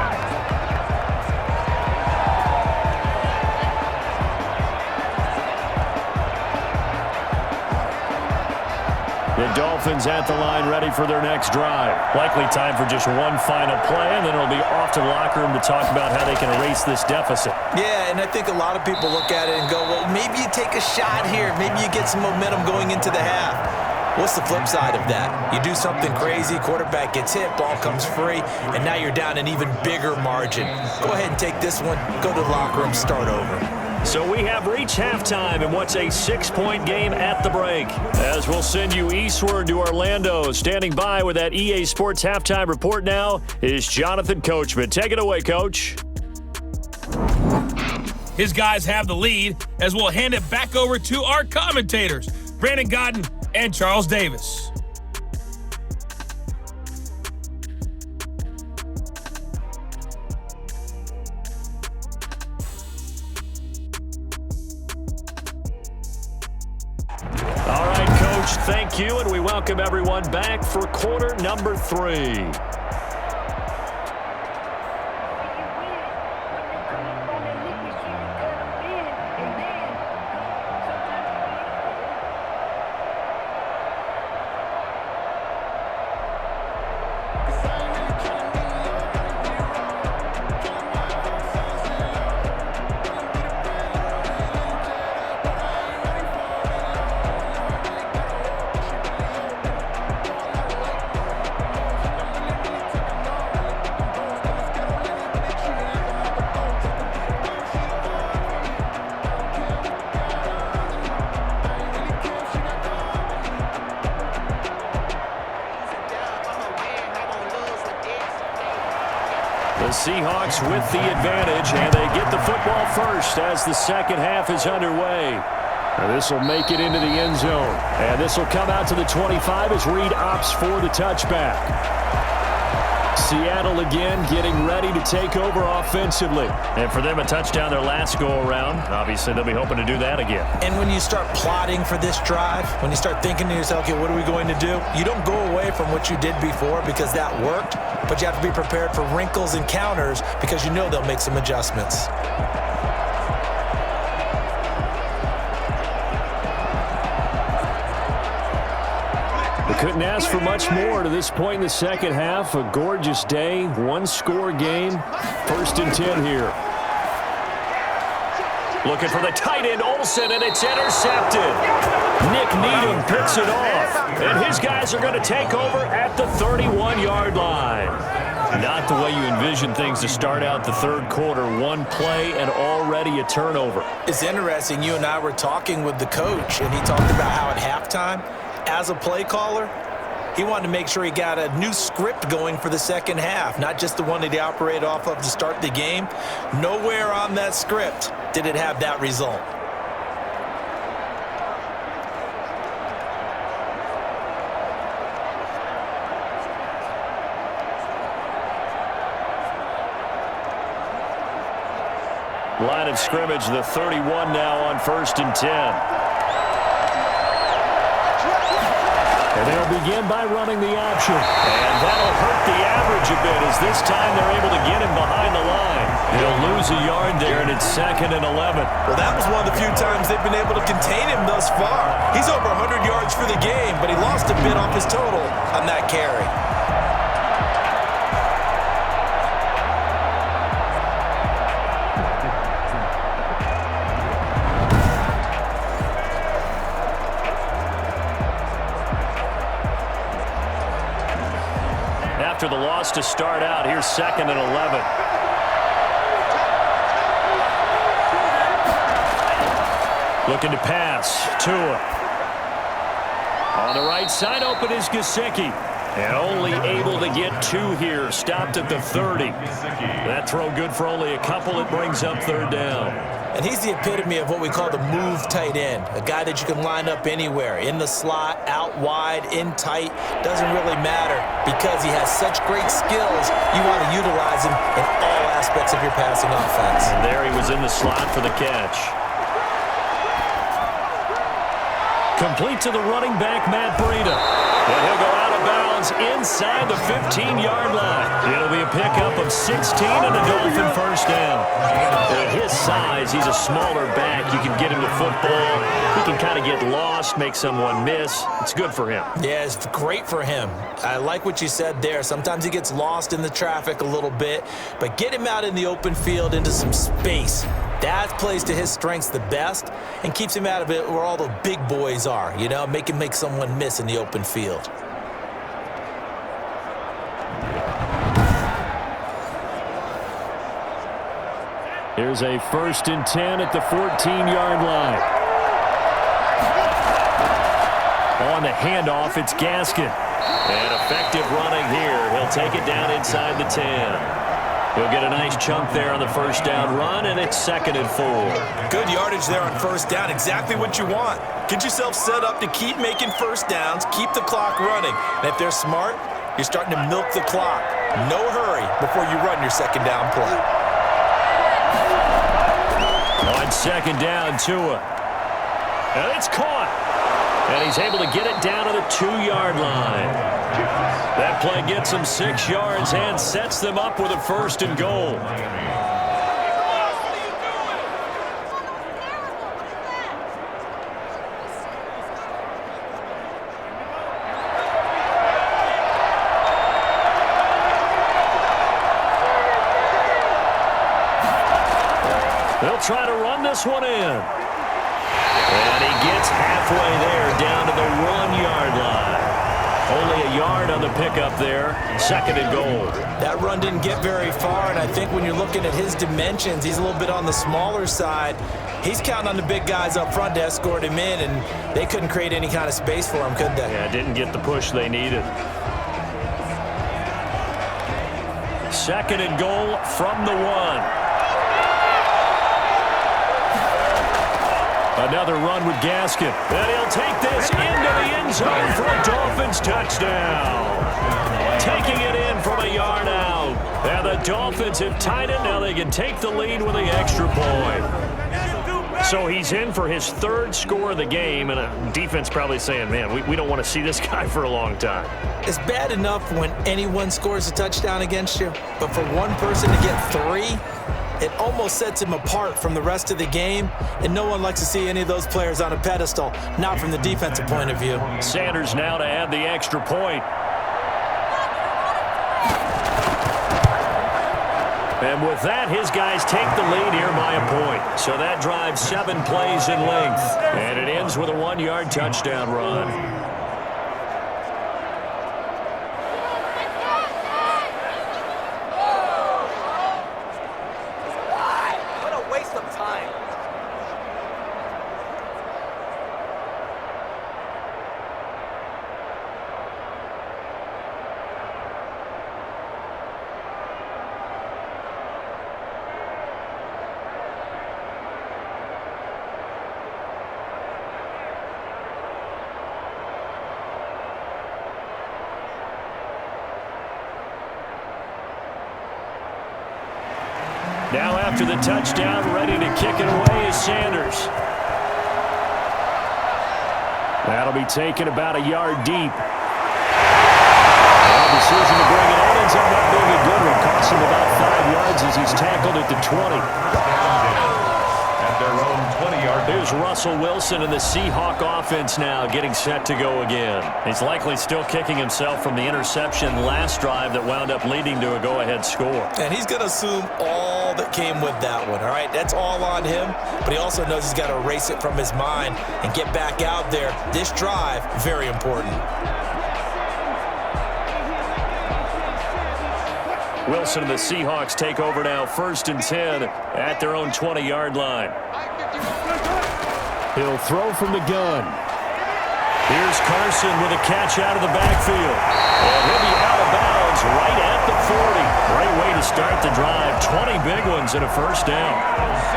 The Dolphins at the line ready for their next drive. Likely time for just one final play, and then it'll be off to the locker room to talk about how they can erase this deficit. Yeah, and I think a lot of people look at it and go, well, maybe you take a shot here. Maybe you get some momentum going into the half. What's the flip side of that? You do something crazy, quarterback gets hit, ball comes free, and now you're down an even bigger margin. Go ahead and take this one, go to the locker room, start over. So we have reached halftime in what's a 6-point game at the break. As we'll send you eastward to Orlando. Standing by with that EA Sports halftime report now is Jonathan Coachman. Take it away, Coach. His guys have the lead as we'll hand it back over to our commentators, Brandon Godden and Charles Davis. All right, Coach, thank you, and we welcome everyone back for quarter number 3. Seahawks with the advantage, and they get the football first as the second half is underway. This will make it into the end zone, and this will come out to the 25 as Reed opts for the touchback. Seattle again getting ready to take over offensively. And for them, a touchdown their last go-around. Obviously, they'll be hoping to do that again. And when you start plotting for this drive, when you start thinking to yourself, okay, what are we going to do? You don't go away from what you did before because that worked, but you have to be prepared for wrinkles and counters because you know they'll make some adjustments. Couldn't ask for much more to this point in the second half. A gorgeous day, one-score game. 1st and 10 here. Looking for the tight end, Olsen, and it's intercepted. Nick Needham picks it off, and his guys are going to take over at the 31-yard line. Not the way you envision things to start out the third quarter. One play and already a turnover. It's interesting. You and I were talking with the coach, and he talked about how at halftime, as a play caller, he wanted to make sure he got a new script going for the second half, not just the one that he operated off of to start the game. Nowhere on that script did it have that result. Line of scrimmage, the 31 now on 1st and 10. And they'll begin by running the option. And that'll hurt the average a bit as this time they're able to get him behind the line. He'll lose a yard there, and it's 2nd and 11. Well, that was one of the few times they've been able to contain him thus far. He's over 100 yards for the game, but he lost a bit off his total on that carry. After the loss to start out, here's 2nd and 11. Looking to pass. Tua. On the right side, open is Gesicki. And only able to get 2 here. Stopped at the 30. That throw good for only a couple. It brings up 3rd down. And he's the epitome of what we call the move tight end, a guy that you can line up anywhere, in the slot, out wide, in tight, doesn't really matter because he has such great skills. You want to utilize him in all aspects of your passing offense. And there he was in the slot for the catch. Complete to the running back, Matt Breida. And he'll go out of bounds inside the 15-yard line. It'll be a pickup of 16 and a Dolphin 1st down. At his size, he's a smaller back. You can get him the football. He can kind of get lost, make someone miss. It's good for him. Yeah, it's great for him. I like what you said there. Sometimes he gets lost in the traffic a little bit, but get him out in the open field into some space. That plays to his strengths the best and keeps him out of it where all the big boys are, you know, make someone miss in the open field. Here's a 1st and 10 at the 14-yard line. On the handoff, it's Gaskin. And effective running here. He'll take it down inside the 10. He'll get a nice chunk there on the 1st down run, and it's 2nd and 4. Good yardage there on 1st down. Exactly what you want. Get yourself set up to keep making 1st downs, keep the clock running. And if they're smart, you're starting to milk the clock. No hurry before you run your 2nd down play. On 2nd down, Tua. And it's caught. And he's able to get it down to the 2-yard line. That play gets him 6 yards and sets them up with a 1st and goal. They'll try to run this one in. And he gets halfway there down to the 1-yard line. Only a yard on the pickup there. 2nd and goal. That run didn't get very far, and I think when you're looking at his dimensions, he's a little bit on the smaller side. He's counting on the big guys up front to escort him in, and they couldn't create any kind of space for him, could they? Yeah, didn't get the push they needed. second and goal from the 1. Another run with Gaskin. And he'll take this into the end zone for a Dolphins touchdown. Taking it in from a yard out. And the Dolphins have tied it. Now they can take the lead with the extra point. So he's in for his third score of the game, and a defense probably saying, man, we don't want to see this guy for a long time. It's bad enough when anyone scores a touchdown against you, but for one person to get 3, it almost sets him apart from the rest of the game, and no one likes to see any of those players on a pedestal, not from the defensive point of view. Sanders now to add the extra point. And with that, his guys take the lead here by a point. So that drives 7 plays in length, and it ends with a 1-yard touchdown run. Now after the touchdown, ready to kick it away is Sanders. That'll be taken about a yard deep. Well, decision to bring it in ends up not being a good one. Costs him about 5 yards as he's tackled at the 20. At their own 20-yard. Here's Russell Wilson and the Seahawk offense now getting set to go again. He's likely still kicking himself from the interception last drive that wound up leading to a go-ahead score. And he's going to assume all that came with that one, all right? That's all on him, but he also knows he's got to erase it from his mind and get back out there. This drive, very important. Wilson and the Seahawks take over now, 1st and 10 at their own 20-yard line. He'll throw from the gun. Here's Carson with a catch out of the backfield. And he'll be out of bounds right at the 40. Great way to start the drive. 20 big ones and a first down.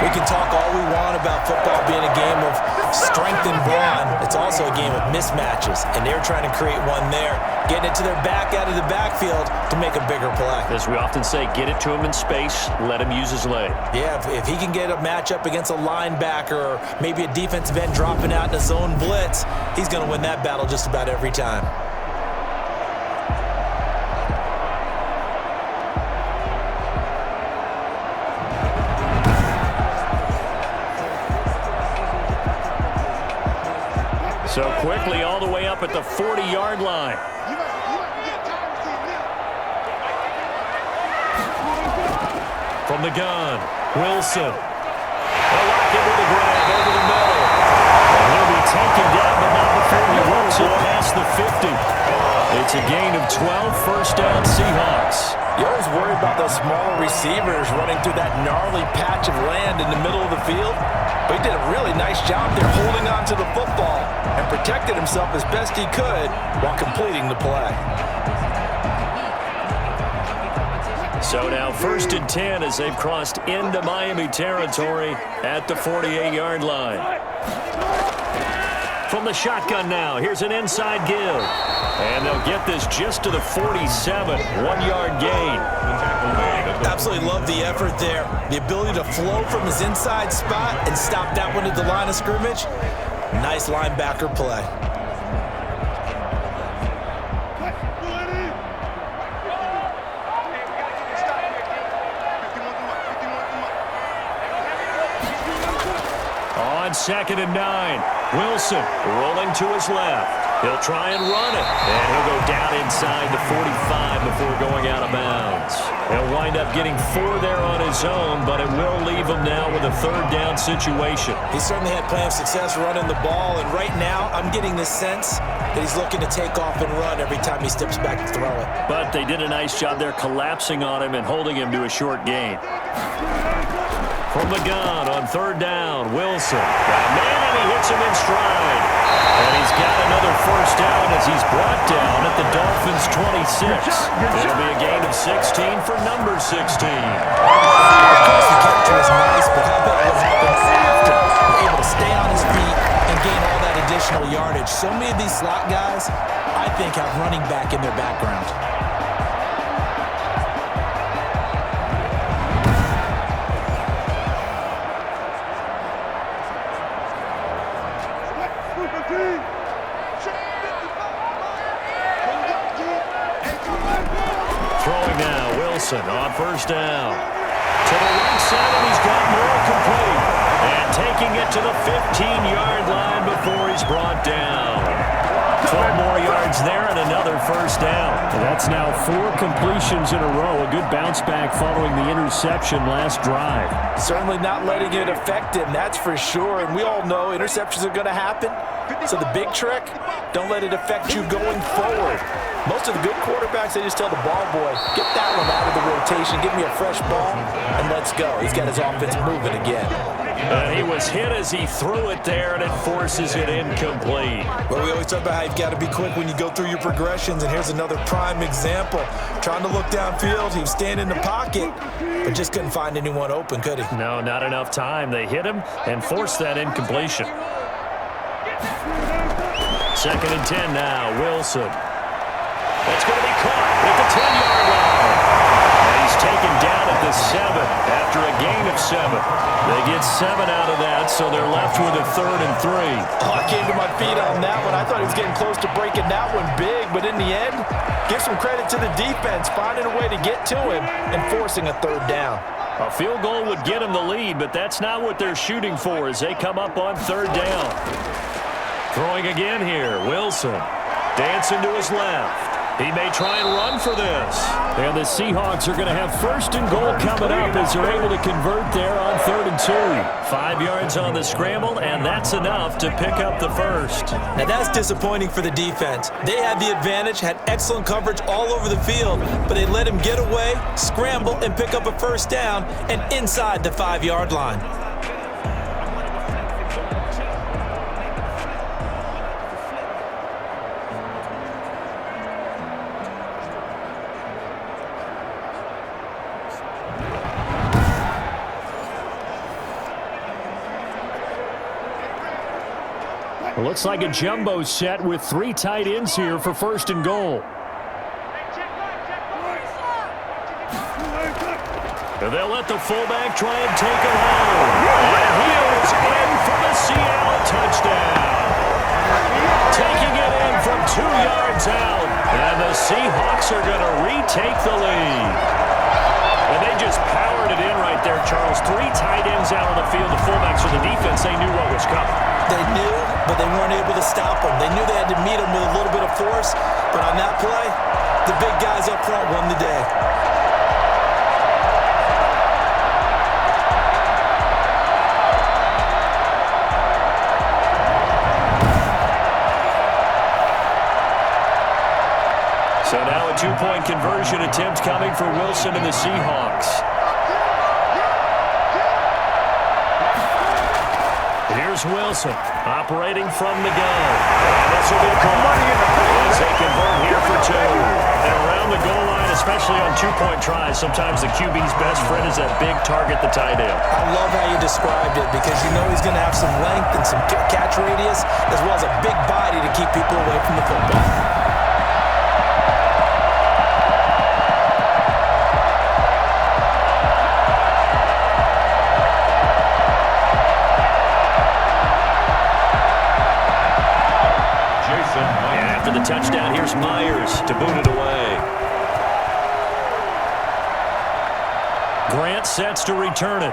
We can talk all we want about football being a game of strength and brawn. It's also a game of mismatches, and they're trying to create one there, getting it to their back out of the backfield to make a bigger play. As we often say, get it to him in space, let him use his leg. Yeah, if he can get a matchup against a linebacker or maybe a defensive end dropping out in a zone blitz, he's going to win that battle just about every time. So quickly all the way up at the 40-yard line. From the gun, Wilson. They'll lock him with a grab over the middle. And he'll be taken down, but not before he works it past the 50. It's a gain of 12, first down Seahawks. You always worry about those smaller receivers running through that gnarly patch of land in the middle of the field. But he did a really nice job there holding on to the football and protected himself as best he could while completing the play. So now 1st and 10 as they've crossed into Miami territory at the 48-yard line. From the shotgun now, here's an inside give. And they'll get this just to the 47, 1-yard gain. Absolutely love the effort there. The ability to flow from his inside spot and stop that one at the line of scrimmage. Nice linebacker play. On 2nd and 9, Wilson rolling to his left. He'll try and run it, and he'll go down inside the 45 before going out of bounds. He'll wind up getting 4 there on his own, but it will leave him now with a 3rd down situation. He certainly had plenty of success running the ball, and right now I'm getting the sense that he's looking to take off and run every time he steps back to throw it. But they did a nice job there collapsing on him and holding him to a short gain. From the gun on 3rd down, Wilson. Got a man, and he hits him in stride. And he's got another first down as he's brought down at the Dolphins Ravens 26. It'll be a gain of 16 for number 16. The capture is nice, but how about what happens after? He's able to stay on his feet and gain all that additional yardage. So many of these slot guys, I think, have running back in their background. Throwing now, Wilson on first down. To the right side, and he's got more complete. And taking it to the 15-yard line before he's brought down. 12 more yards there and another first down. That's now 4 completions in a row. A good bounce back following the interception last drive. Certainly not letting it affect him, that's for sure. And we all know interceptions are going to happen. So the big trick, don't let it affect you going forward. Most of the good quarterbacks, they just tell the ball boy, get that one out of the rotation, give me a fresh ball, and let's go. He's got his offense moving again. He was hit as he threw it there, and it forces it incomplete. Well, we always talk about how you've got to be quick when you go through your progressions, and here's another prime example. Trying to look downfield, he was standing in the pocket, but just couldn't find anyone open, could he? No, not enough time. They hit him and forced that incompletion. 2nd and 10 now, Wilson. That's going to be caught at the 10-yard line. And he's taken down at the 7 after a gain of 7. They get 7 out of that, so they're left with a 3rd and 3. Oh, I came to my feet on that one. I thought he was getting close to breaking that one big, but in the end, give some credit to the defense, finding a way to get to him and forcing a 3rd down. A field goal would get him the lead, but that's not what they're shooting for as they come up on 3rd down. Throwing again here, Wilson. Dancing to his left. He may try and run for this. And the Seahawks are going to have 1st and goal coming up as they're able to convert there on 3rd and 2. 5 yards on the scramble, and that's enough to pick up the first. Now that's disappointing for the defense. They had the advantage, had excellent coverage all over the field, but they let him get away, scramble, and pick up a 1st down and inside the 5-yard line. It looks like a jumbo set with 3 tight ends here for 1st and goal. And they'll let the fullback try and take it home. And he is in for the Seattle touchdown. Taking it in from 2 yards out. And the Seahawks are going to retake the lead. And they just powered it in right there, Charles. 3 tight ends out on the field. The fullbacks for the defense, they knew what was coming. They knew, but they weren't able to stop them. They knew they had to meet them with a little bit of force, but on that play, the big guys up front won the day. So now a 2-point conversion attempt coming for Wilson and the Seahawks. Here's Wilson operating from the gun. And this will be caught as they convert here for 2. And around the goal line, especially on 2-point tries, sometimes the QB's best friend is that big target, the tight end. I love how you described it because you know he's going to have some length and some catch radius as well as a big body to keep people away from the football. Touchdown, here's Myers to boot it away. Grant sets to return it.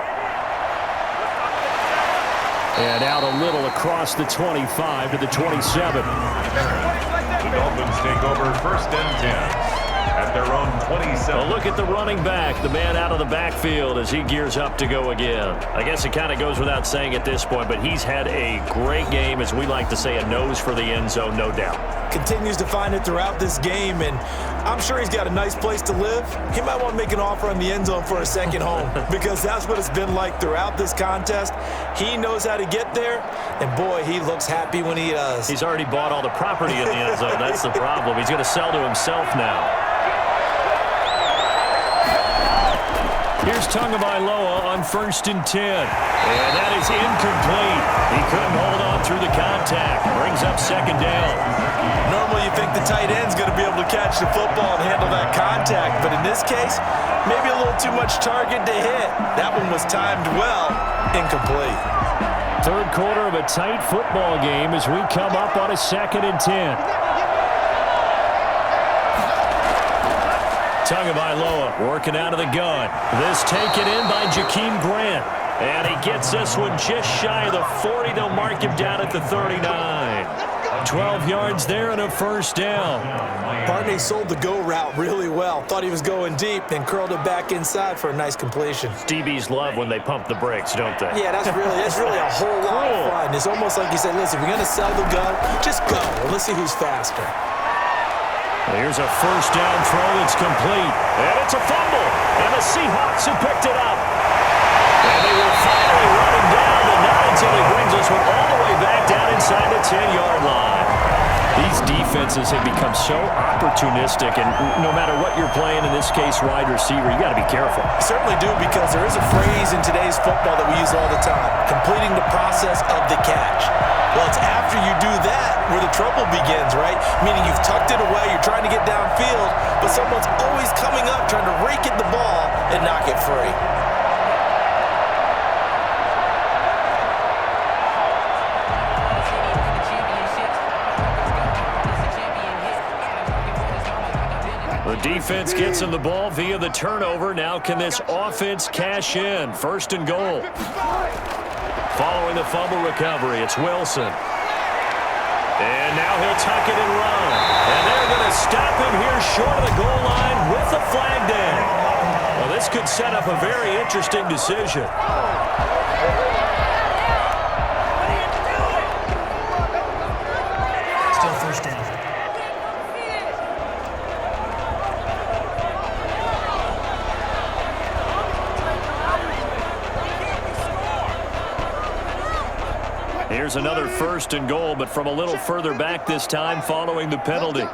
And out a little across the 25 to the 27. The Dolphins take over 1st and 10 at their own 27. Well, look at the running back, the man out of the backfield as he gears up to go again. I guess it kind of goes without saying at this point, but he's had a great game, as we like to say, a nose for the end zone, no doubt. continues to find it throughout this game, and I'm sure he's got a nice place to live. He might want to make an offer on the end zone for a second home because that's what it's been like throughout this contest. He knows how to get there, and boy, he looks happy when he does. He's already bought all the property in the end zone. That's the problem. He's going to sell to himself now. Here's Tagovailoa on 1st and 10. And that is incomplete. He couldn't hold on through the contact. Brings up 2nd down. Normally you think the tight end's going to be able to catch the football and handle that contact, but in this case, maybe a little too much target to hit. That one was timed well. Incomplete. Third quarter of a tight football game as we come up on a 2nd and 10. Tagovailoa working out of the gun. This taken in by Jakeem Grant. And he gets this one just shy of the 40. They'll mark him down at the 39. 12 yards there and a 1st down. Barney sold the go route really well. Thought he was going deep, then curled it back inside for a nice completion. DBs love when they pump the brakes, don't they? Yeah, that's really a whole lot of fun. It's almost like you said, listen, if you're going to sell the go, just go. And let's see who's faster. Here's a 1st down throw that's complete. And it's a fumble. And the Seahawks have picked it up. And they will finally run him down, but not until he brings us one all the way back down inside the 10-yard line. These defenses have become so opportunistic, and no matter what you're playing, in this case wide receiver, you got to be careful. You certainly do, because there is a phrase in today's football that we use all the time, completing the process of the catch. Well, it's after you do that where the trouble begins, right? Meaning you've tucked it away, you're trying to get downfield, but someone's always coming up trying to rake at the ball and knock it free. The defense gets him the ball via the turnover. Now can this offense cash in? 1st and goal. Following the fumble recovery, it's Wilson. And now he'll tuck it and run. And they're going to stop him here short of the goal line with the flag down. Well, this could set up a very interesting decision. Still 1st down. Here's another 1st and goal, but from a little further back this time following the penalty.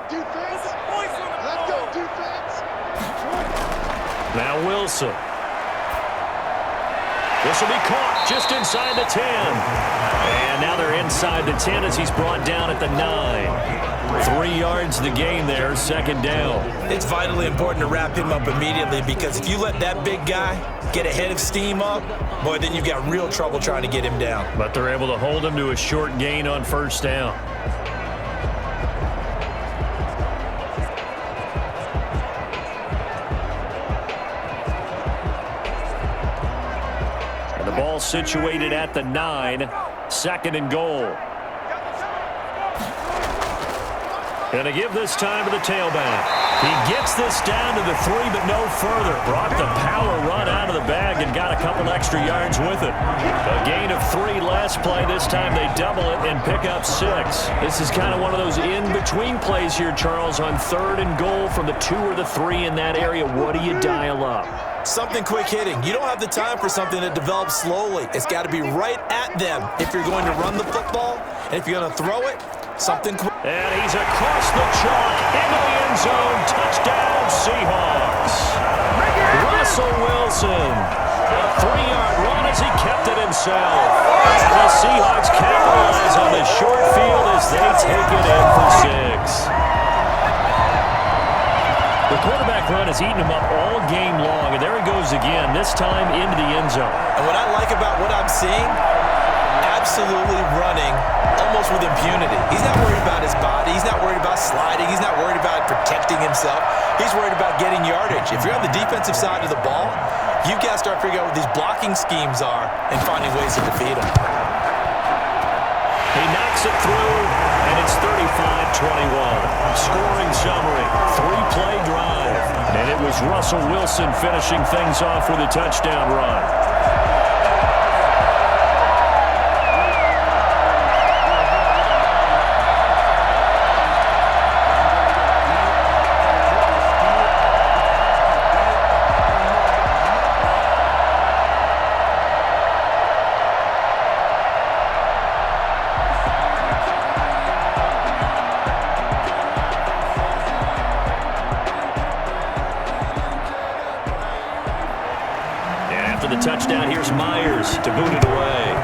Now Wilson. This will be caught just inside the 10. And now they're inside the 10 as he's brought down at the 9. 3 yards the gain there, 2nd down. It's vitally important to wrap him up immediately, because if you let that big guy get a head of steam up, boy, then you've got real trouble trying to get him down. But they're able to hold him to a short gain on 1st down. And the ball situated at the 9, 2nd and goal. Going to give this time to the tailback. He gets this down to the 3, but no further. Brought the power run out of the bag and got a couple extra yards with it. A gain of 3 last play. This time they double it and pick up 6. This is kind of one of those in-between plays here, Charles, on 3rd and goal from the 2 or the 3 in that area. What do you dial up? Something quick hitting. You don't have the time for something that develops slowly. It's got to be right at them if you're going to run the football. And if you're going to throw it, something quick. And he's across the chalk into the end zone. Touchdown, Seahawks. Russell Wilson. A 3-yard run as he kept it himself. The Seahawks capitalize on the short field as they take it in for 6. The quarterback run has eaten him up all game long, and there he goes again, this time into the end zone. And what I like about what I'm seeing, absolutely running almost with impunity. He's not worried about his body. He's not worried about sliding. He's not worried about protecting himself. He's worried about getting yardage. If you're on the defensive side of the ball, you've got to start figuring out what these blocking schemes are and finding ways to defeat them. He knocks it through, and it's 35-21. Scoring summary, 3-play drive. And it was Russell Wilson finishing things off with a touchdown run. touchdown. Here's Myers to boot it away.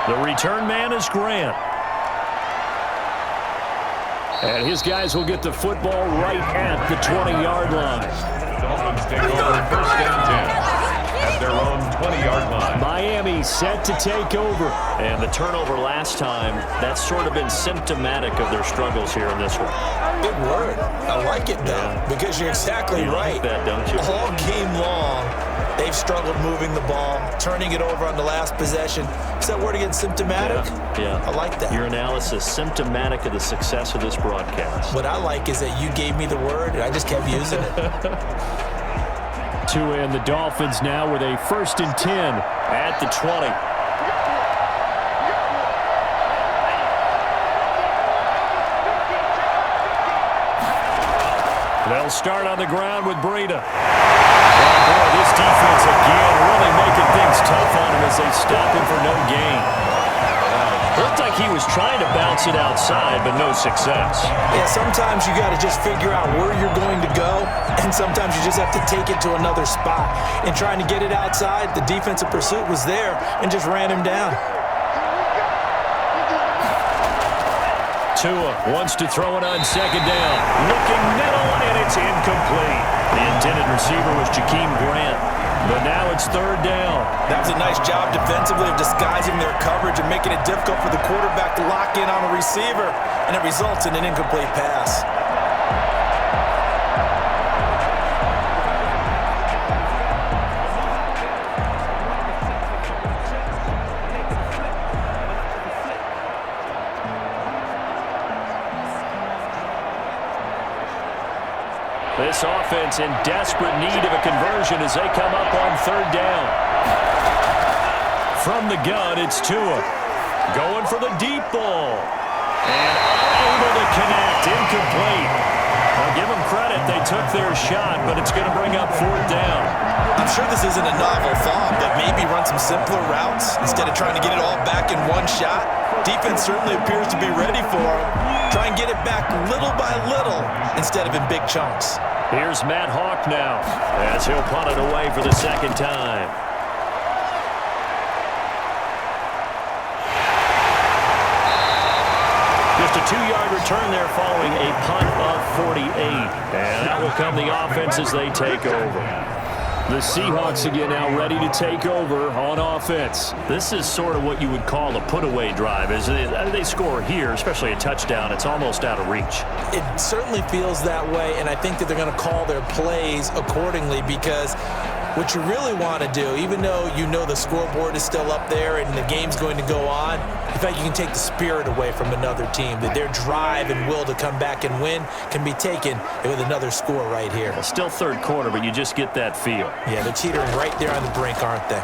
The return man is Grant. And his guys will get the football right at the 20-yard line. Dolphins take over first and 10 at their own 20-yard line. Miami set to take over. And the turnover last time, that's sort of been symptomatic of their struggles here in this one. Good word. I like it, though, because you're exactly right. Like that, don't you? All game long, they've struggled moving the ball, turning it over on the last possession. Is that word again, symptomatic? Yeah. I like that. Your analysis, symptomatic of the success of this broadcast. What I like is that you gave me the word, and I just kept using it. Tua and the Dolphins now with a 1st and 10 at the 20. They'll start on the ground with Breida. Oh, boy, this defense again really making things tough on him as they stop him for no gain. Looked like he was trying to bounce it outside, but no success. Yeah, sometimes you got to just figure out where you're going to go, and sometimes you just have to take it to another spot. In trying to get it outside, the defensive pursuit was there and just ran him down. Tua wants to throw it on 2nd down. Looking middle, and it's incomplete. The intended receiver was Jakeem Grant. But now it's 3rd down. That was a nice job defensively of disguising their coverage and making it difficult for the quarterback to lock in on a receiver, and it results in an incomplete pass. This offense in desperate need of a conversion as they come up on 3rd down. From the gun, it's Tua. Going for the deep ball. And unable to connect. Incomplete. I'll give them credit. They took their shot, but it's going to bring up 4th down. I'm sure this isn't a novel thought, but maybe run some simpler routes instead of trying to get it all back in one shot. Defense certainly appears to be ready for him. Try and get it back little by little instead of in big chunks. Here's Matt Hawk now as he'll punt it away for the 2nd time. Just a 2-yard return there following a punt of 48. And that will come the offense as they take over. The Seahawks again now ready to take over on offense. This is sort of what you would call a put-away drive. As they score here, especially a touchdown, it's almost out of reach. It certainly feels that way, and I think that they're going to call their plays accordingly, because what you really want to do, even though you know the scoreboard is still up there and the game's going to go on, in fact, you can take the spirit away from another team, that their drive and will to come back and win can be taken with another score right here. Well, still 3rd quarter, but you just get that feel. Yeah, they're teetering right there on the brink, aren't they?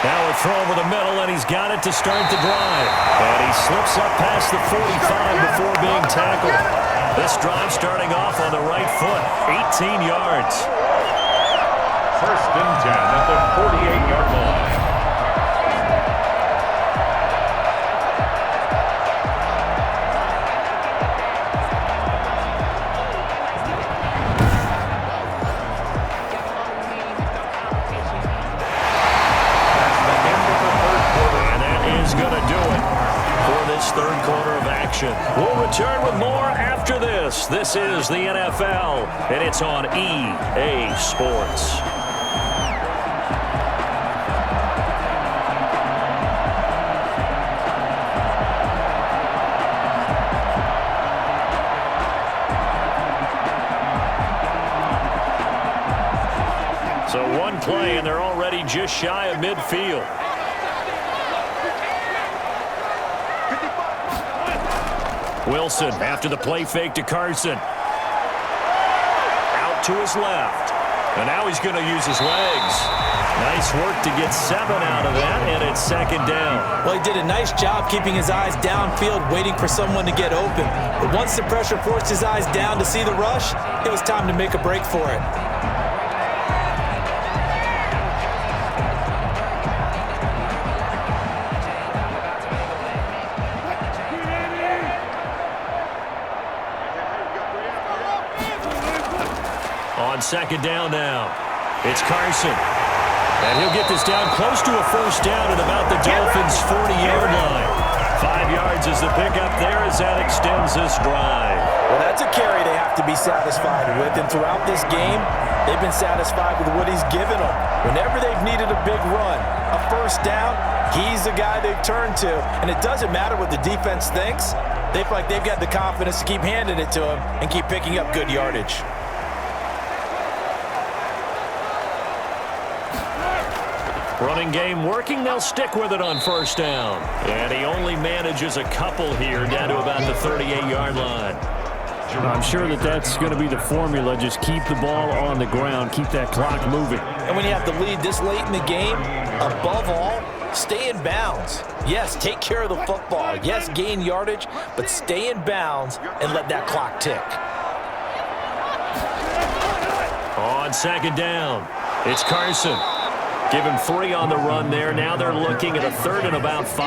Now a throw over the middle, and he's got it to start the drive. And he slips up past the 45 before being tackled. This drive starting off on the right foot, 18 yards. 1st and 10 at the 48-yard line. We'll return with more after this. This is the NFL, and it's on EA Sports. So one play, and they're already just shy of midfield. Wilson after the play fake to Carson. Out to his left. And now he's going to use his legs. Nice work to get 7 out of that, and it's 2nd down. Well, he did a nice job keeping his eyes downfield, waiting for someone to get open. But once the pressure forced his eyes down to see the rush, it was time to make a break for it. On second down now, it's Carson. And he'll get this down close to a first down at about the Dolphins' 40-yard line. 5 yards is the pickup there as that extends this drive. Well, that's a carry they have to be satisfied with. And throughout this game, they've been satisfied with what he's given them. Whenever they've needed a big run, a first down, he's the guy they've turned to. And it doesn't matter what the defense thinks. They feel like they've got the confidence to keep handing it to him and keep picking up good yardage. Running game working. They'll stick with it on first down. And he only manages a couple here down to about the 38-yard line. I'm sure that's going to be the formula. Just keep the ball on the ground. Keep that clock moving. And when you have the lead this late in the game, above all, stay in bounds. Yes, take care of the football. Yes, gain yardage, but stay in bounds and let that clock tick. On second down, it's Carson. Give him 3 on the run there. Now they're looking at a 3rd and about 5.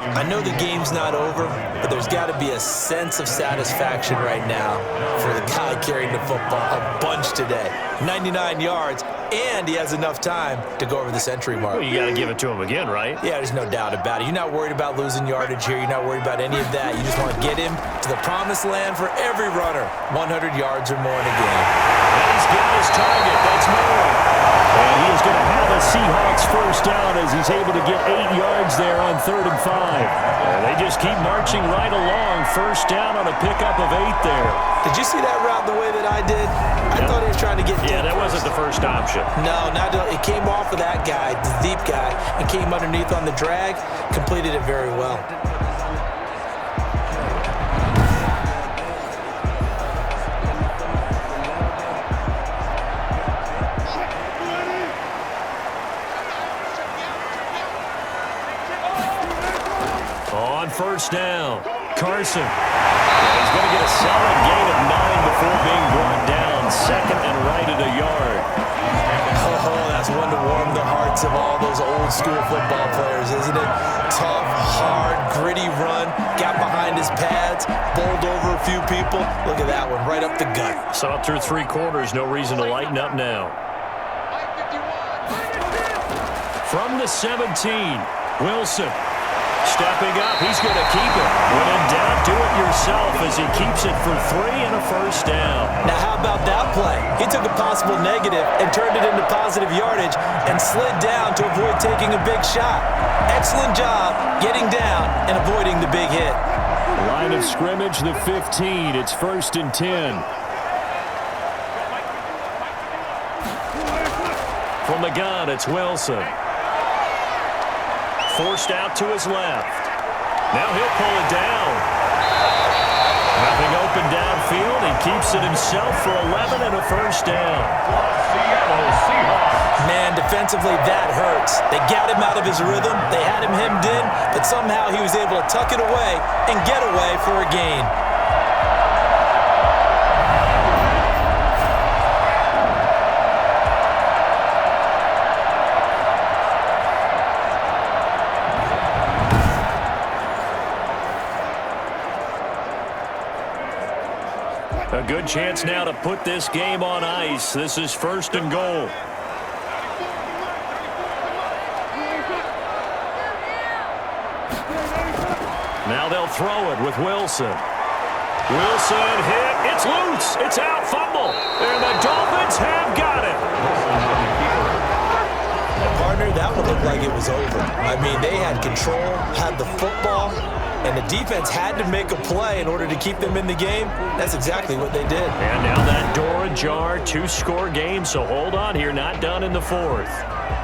I know the game's not over, but there's got to be a sense of satisfaction right now for the guy carrying the football a bunch today. 99 yards, and he has enough time to go over the century mark. Well, you got to give it to him again, right? Yeah, there's no doubt about it. You're not worried about losing yardage here. You're not worried about any of that. You just want to get him to the promised land for every runner. 100 yards or more in a game. And he's got his target. That's more. And he is going to have a Seahawks first down as he's able to get 8 yards there on 3rd and 5. And they just keep marching right along. First down on a pickup of 8 there. Did you see that route the way that I did? I thought he was trying to get deep. Yeah, that wasn't the first option. No, not at all. It came off of that guy, the deep guy, and came underneath on the drag. Completed it very well. On first down, Carson. He's going to get a solid gain of 9 before being brought down. 2nd and right at a yard. Oh, that's one to warm the hearts of all those old school football players, isn't it? Tough, hard, gritty run. Got behind his pads, bowled over a few people. Look at that one, right up the gut. Saw it through 3 quarters. No reason to lighten up now. From the 17, Wilson. Stepping up, he's going to keep it. When in doubt, do it yourself as he keeps it for 3 and a first down. Now, how about that play? He took a possible negative and turned it into positive yardage and slid down to avoid taking a big shot. Excellent job getting down and avoiding the big hit. Line of scrimmage, the 15. It's 1st and 10. From the gun, it's Wilson. Forced out to his left. Now he'll pull it down. Nothing open downfield. He keeps it himself for 11 and a first down. Seattle Seahawks. Man, defensively, that hurts. They got him out of his rhythm. They had him hemmed in, but somehow he was able to tuck it away and get away for a gain. A good chance now to put this game on ice. This is 1st and goal. Now they'll throw it with Wilson. Wilson hit. It's loose. It's out. Fumble. And the Dolphins have got it. Partner, that one looked like it was over. I mean, they had control, had the football, and the defense had to make a play in order to keep them in the game. That's exactly what they did. And now that door ajar, 2-score game, so hold on here, not done in the 4th.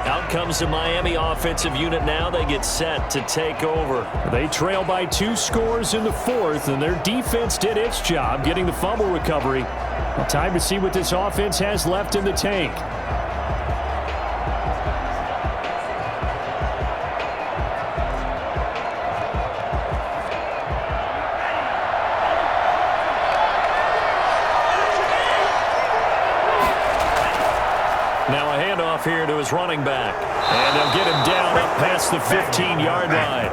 Out comes the Miami offensive unit now. They get set to take over. They trail by 2 scores in the 4th, and their defense did its job getting the fumble recovery. Time to see what this offense has left in the tank. Now a handoff here to his running back. And they'll get him down up past the 15-yard line.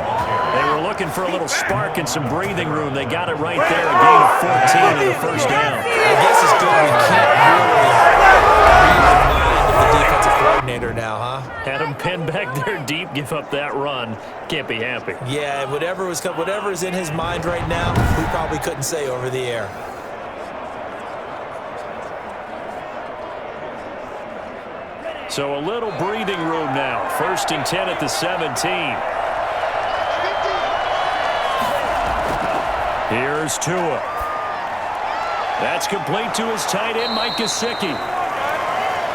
They were looking for a little spark and some breathing room. They got it right there, a gain of 14 and a first down. I guess it's good we can't really read the mind of the defensive coordinator now, huh? Had them pinned back there deep, give up that run. Can't be happy. Yeah, whatever is in his mind right now, we probably couldn't say over the air. So a little breathing room now. 1st and 10 at the 17. Here's Tua. That's complete to his tight end, Mike Gesicki.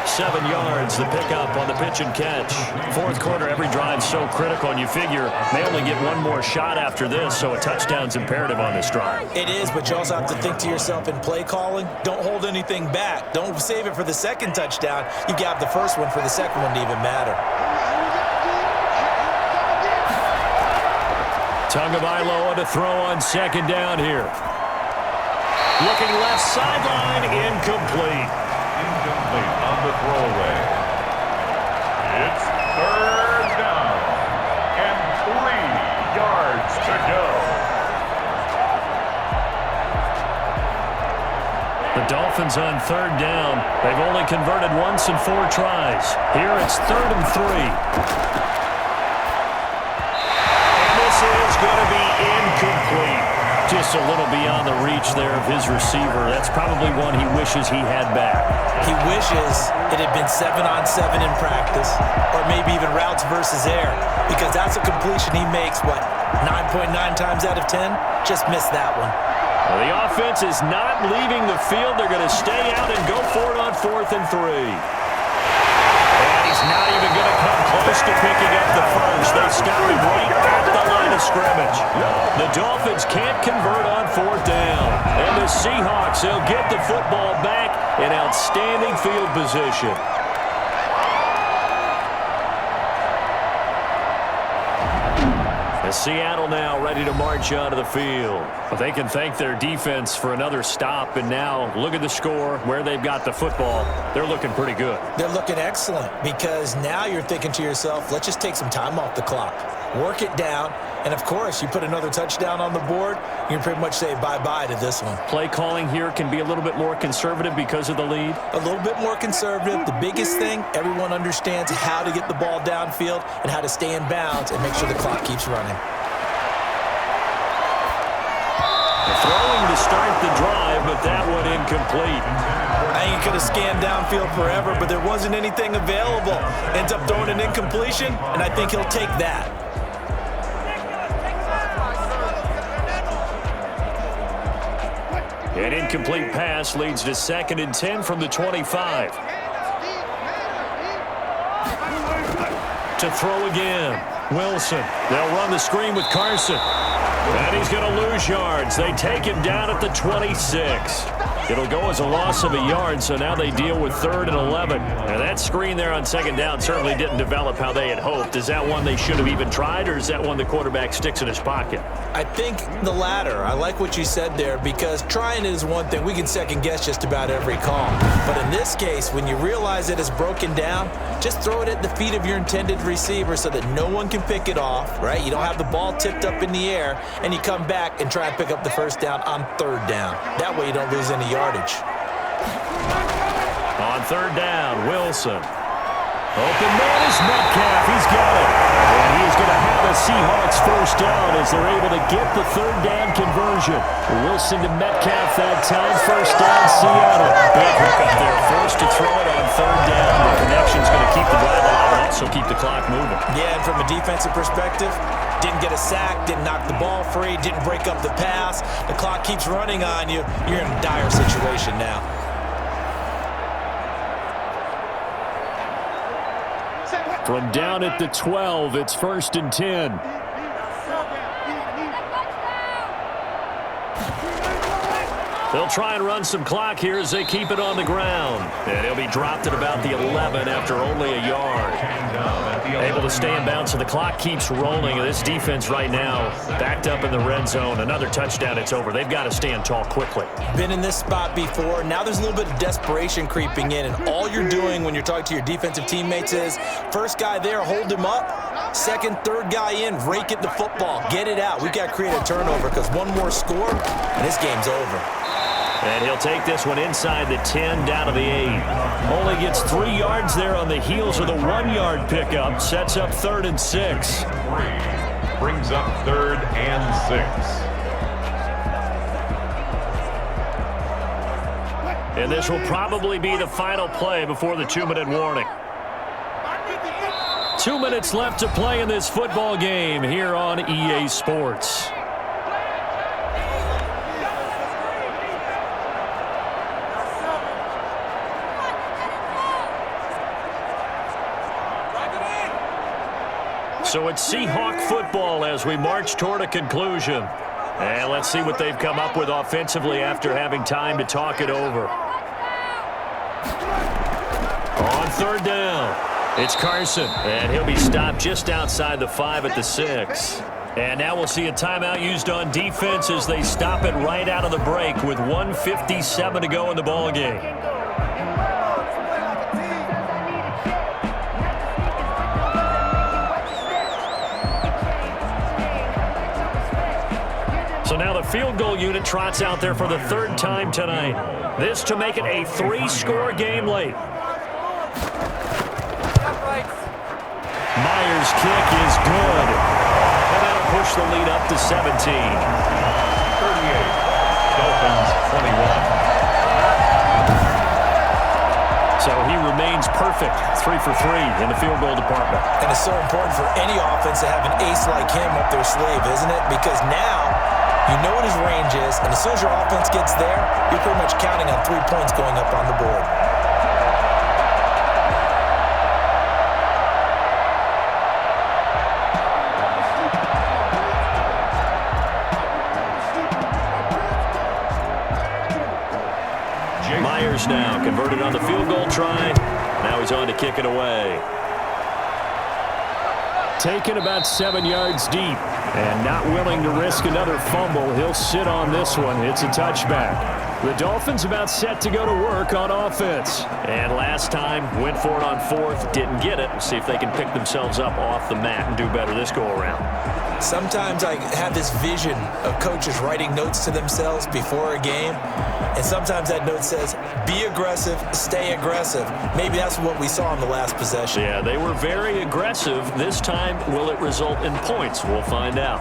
7 yards, the pickup on the pitch and catch. 4th quarter, every drive so critical, and you figure they only get one more shot after this, so a touchdown's imperative on this drive. It is, but you also have to think to yourself in play calling, don't hold anything back. Don't save it for the second touchdown. You got the first one for the second one to even matter. Tagovailoa to throw on 2nd down here. Looking left sideline, incomplete. Incomplete on the throwaway. It's 3rd down and 3 yards to go. The Dolphins on 3rd down. They've only converted once in 4 tries. Here it's 3rd and 3. And this is going to be incomplete. Just a little beyond the reach there of his receiver. That's probably one he wishes he had back. He wishes it had been 7-on-7 in practice, or maybe even routes versus air, because that's a completion he makes, what, 9.9 times out of 10? Just missed that one. Well, the offense is not leaving the field. They're going to stay out and go for it on 4th and 3. And he's not even going to come close to picking up the first. They stop him right at the line of scrimmage. The Dolphins can't convert on 4th down. And the Seahawks, they'll get the football back in outstanding field position. Seattle now ready to march onto the field. But they can thank their defense for another stop, and now look at the score, where they've got the football. They're looking pretty good. They're looking excellent, because now you're thinking to yourself, let's just take some time off the clock, work it down, and of course, you put another touchdown on the board, you can pretty much say bye-bye to this one. Play calling here can be a little bit more conservative because of the lead. A little bit more conservative. The biggest thing, everyone understands how to get the ball downfield and how to stay in bounds and make sure the clock keeps running. Throwing to start the drive, but that one incomplete. I think he could have scanned downfield forever, but there wasn't anything available. Ends up throwing an incompletion, and I think he'll take that. An incomplete pass leads to 2nd and 10 from the 25. To throw again, Wilson. They'll run the screen with Carson. And he's going to lose yards. They take him down at the 26. It'll go as a loss of a yard, so now they deal with 3rd and 11. Now that screen there on 2nd down certainly didn't develop how they had hoped. Is that one they should have even tried, or is that one the quarterback sticks in his pocket? I think the latter. I like what you said there, because trying it is one thing. We can second guess just about every call. But in this case, when you realize it is broken down, just throw it at the feet of your intended receiver so that no one can pick it off, right? You don't have the ball tipped up in the air, and you come back and try and pick up the first down on 3rd down. That way you don't lose any yardage. On 3rd down, Wilson. Open man is Metcalf. He's got it. And he's going to have a Seahawks first down as they're able to get the 3rd down conversion. Wilson to Metcalf that time. First down, Seattle. Big hook up there. Forced to throw it on 3rd down. The connection's going to keep the drive alive and also keep the clock moving. Yeah, and from a defensive perspective, didn't get a sack, didn't knock the ball free, didn't break up the pass. The clock keeps running on you. You're in a dire situation now. From down at the 12, it's 1st and 10. They'll try and run some clock here as they keep it on the ground. And he'll be dropped at about the 11 after only a yard. Able to stay in bounds, so the clock keeps rolling. This defense right now backed up in the red zone. Another touchdown, it's over. They've got to stand tall quickly. Been in this spot before. Now there's a little bit of desperation creeping in, and all you're doing when you're talking to your defensive teammates is first guy there, hold him up. Second, third guy in, rake at the football. Get it out. We've got to create a turnover because one more score, and this game's over. And he'll take this one inside the 10, down to the 8. Only gets 3 yards there on the heels of the 1-yard pickup. Sets up 3rd and 6. Brings up 3rd and 6. And this will probably be the final play before the 2-minute warning. 2 minutes left to play in this football game here on EA Sports. So it's Seahawk football as we march toward a conclusion. And let's see what they've come up with offensively after having time to talk it over. On 3rd down, it's Carson. And he'll be stopped just outside the 5 at the 6. And now we'll see a timeout used on defense as they stop it right out of the break with 1:57 to go in the ballgame. So now the field goal unit trots out there for the 3rd time tonight. This to make it a 3-score game late. Myers' kick is good. And that'll push the lead up to 17. 38. Dolphins 21. So he remains perfect, 3 for 3 in the field goal department. And it's so important for any offense to have an ace like him up their sleeve, isn't it? Because now you know what his range is, and as soon as your offense gets there, you're pretty much counting on 3 points going up on the board. Myers now converted on the field goal try. Now he's on to kick it away. Taken about 7 yards deep and not willing to risk another fumble. He'll sit on this one. It's a touchback. The Dolphins about set to go to work on offense. And last time, went for it on 4th, didn't get it. We'll see if they can pick themselves up off the mat and do better this go-around. Sometimes I have this vision of coaches writing notes to themselves before a game, and sometimes that note says, be aggressive, stay aggressive. Maybe that's what we saw in the last possession. Yeah, they were very aggressive. This time, will it result in points? We'll find out.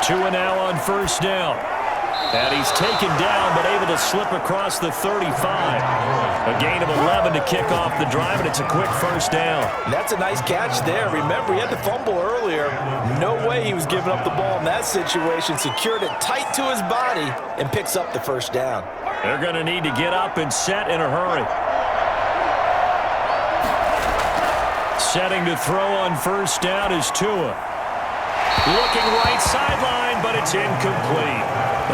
Two and now on 1st down. And he's taken down, but able to slip across the 35. A gain of 11 to kick off the drive, and it's a quick 1st down. That's a nice catch there. Remember, he had the fumble earlier. No way he was giving up the ball in that situation. Secured it tight to his body and picks up the 1st down. They're going to need to get up and set in a hurry. Setting to throw on 1st down is Tua. Looking right sideline, but it's incomplete.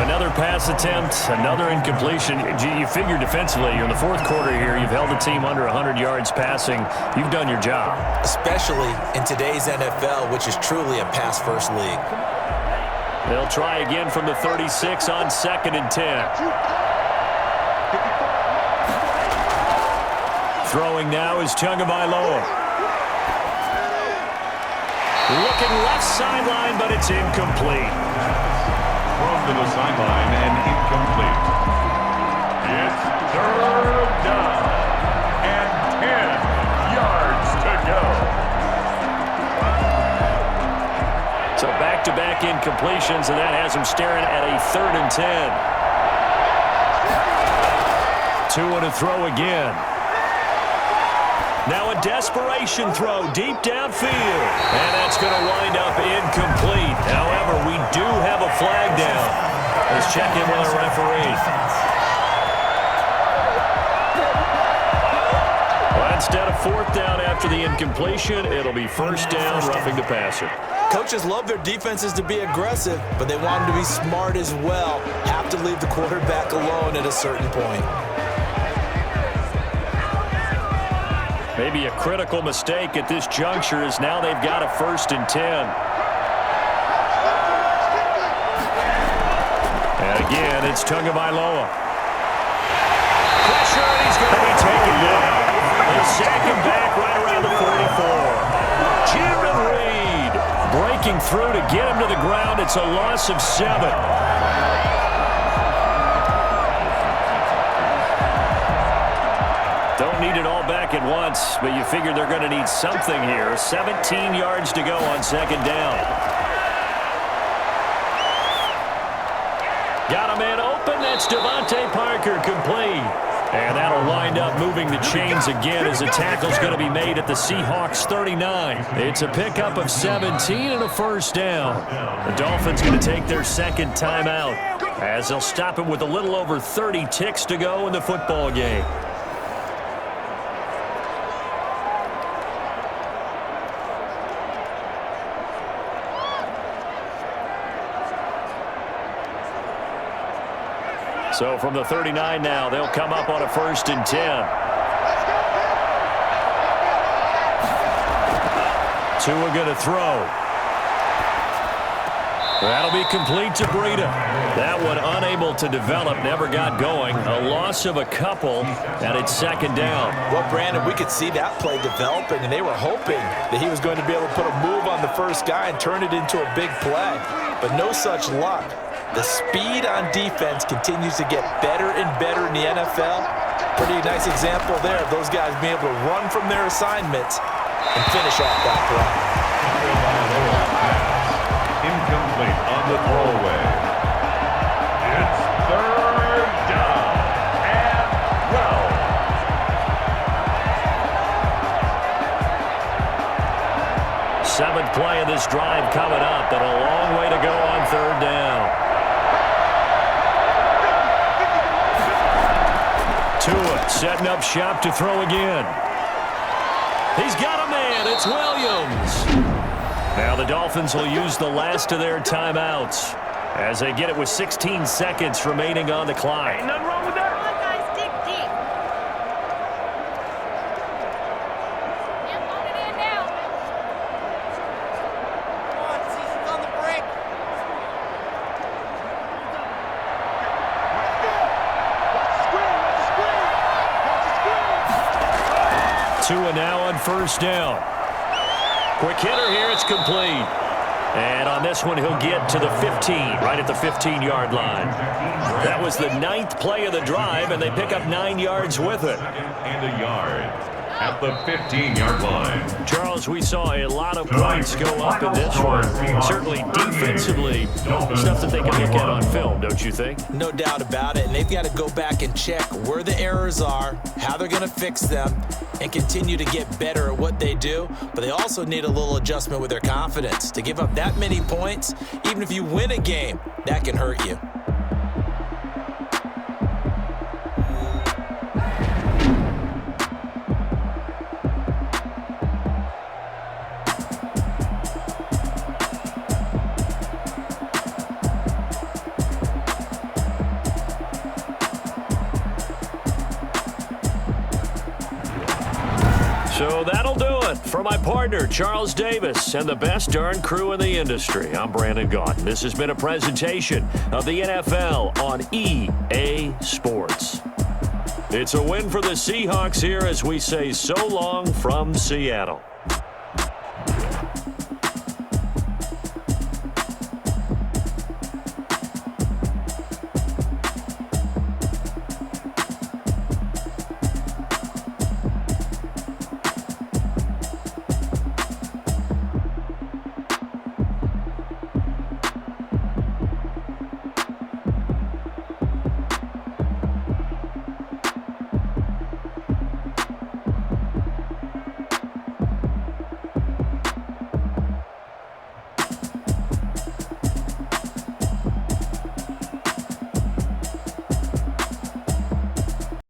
Another pass attempt, another incompletion. You figure defensively, you're in the 4th quarter here. You've held the team under 100 yards passing. You've done your job. Especially in today's NFL, which is truly a pass-first league. They'll try again from the 36 on 2nd and 10. Throwing now is Tagovailoa. Looking left sideline, but it's incomplete. Thrown to the sideline and incomplete. It's 3rd down and 10 yards to go. So back-to-back incompletions, and that has him staring at a 3rd and 10. Tua to throw again. Now a desperation throw deep downfield. And that's going to wind up incomplete. However, we do have a flag down. Let's check in with our referee. Well, instead of fourth down after the incompletion, it'll be first down, roughing the passer. Coaches love their defenses to be aggressive, but they want them to be smart as well. Have to leave the quarterback alone at a certain point. Maybe a critical mistake at this juncture is now they've got a 1st and 10. And again, it's Tagovailoa. Pressure, and he's going to be taken down. They'll sack him back right around the 44. Jaron Reed breaking through to get him to the ground. It's a loss of 7. Don't need it all back at once, but you figure they're going to need something here. 17 yards to go on 2nd down. Got a man open. That's Devontae Parker, complete. And that'll wind up moving the chains again as a tackle's going to be made at the Seahawks 39. It's a pickup of 17 and a 1st down. The Dolphins going to take their 2nd timeout as they'll stop him with a little over 30 ticks to go in the football game. So from the 39 now, they'll come up on a 1st and 10. Tua going to throw. That'll be complete to Breida. That one unable to develop, never got going. A loss of a couple, and it's 2nd down. Well, Brandon, we could see that play developing, and they were hoping that he was going to be able to put a move on the first guy and turn it into a big play. But no such luck. The speed on defense continues to get better and better in the NFL. Pretty nice example there of those guys being able to run from their assignments and finish off that play. Incomplete on the throwaway. It's 3rd down and 12. 7th play of this drive coming up, but a long way to go on 3rd down. Tua setting up shop to throw again. He's got a man. It's Williams. Now the Dolphins will use the last of their timeouts as they get it with 16 seconds remaining on the clock. Ain't nothing wrong with that. Come on, guys, dig deep. Yeah, load it in now. Come on, season's on the break. Tua now on 1st down. Quick hitter here, it's complete. And on this one, he'll get to the 15, right at the 15-yard line. That was the 9th play of the drive, and they pick up 9 yards with it. And a yard at the 15-yard line. Charles, we saw a lot of points go up in this one. Certainly defensively, stuff that they can look at on film, don't you think? No doubt about it, and they've got to go back and check where the errors are, how they're going to fix them, and continue to get better at what they do. But they also need a little adjustment with their confidence. To give up that many points, even if you win a game, that can hurt you. So that'll do it for my partner, Charles Davis, and the best darn crew in the industry. I'm Brandon Gaudin. This has been a presentation of the NFL on EA Sports. It's a win for the Seahawks here as we say so long from Seattle.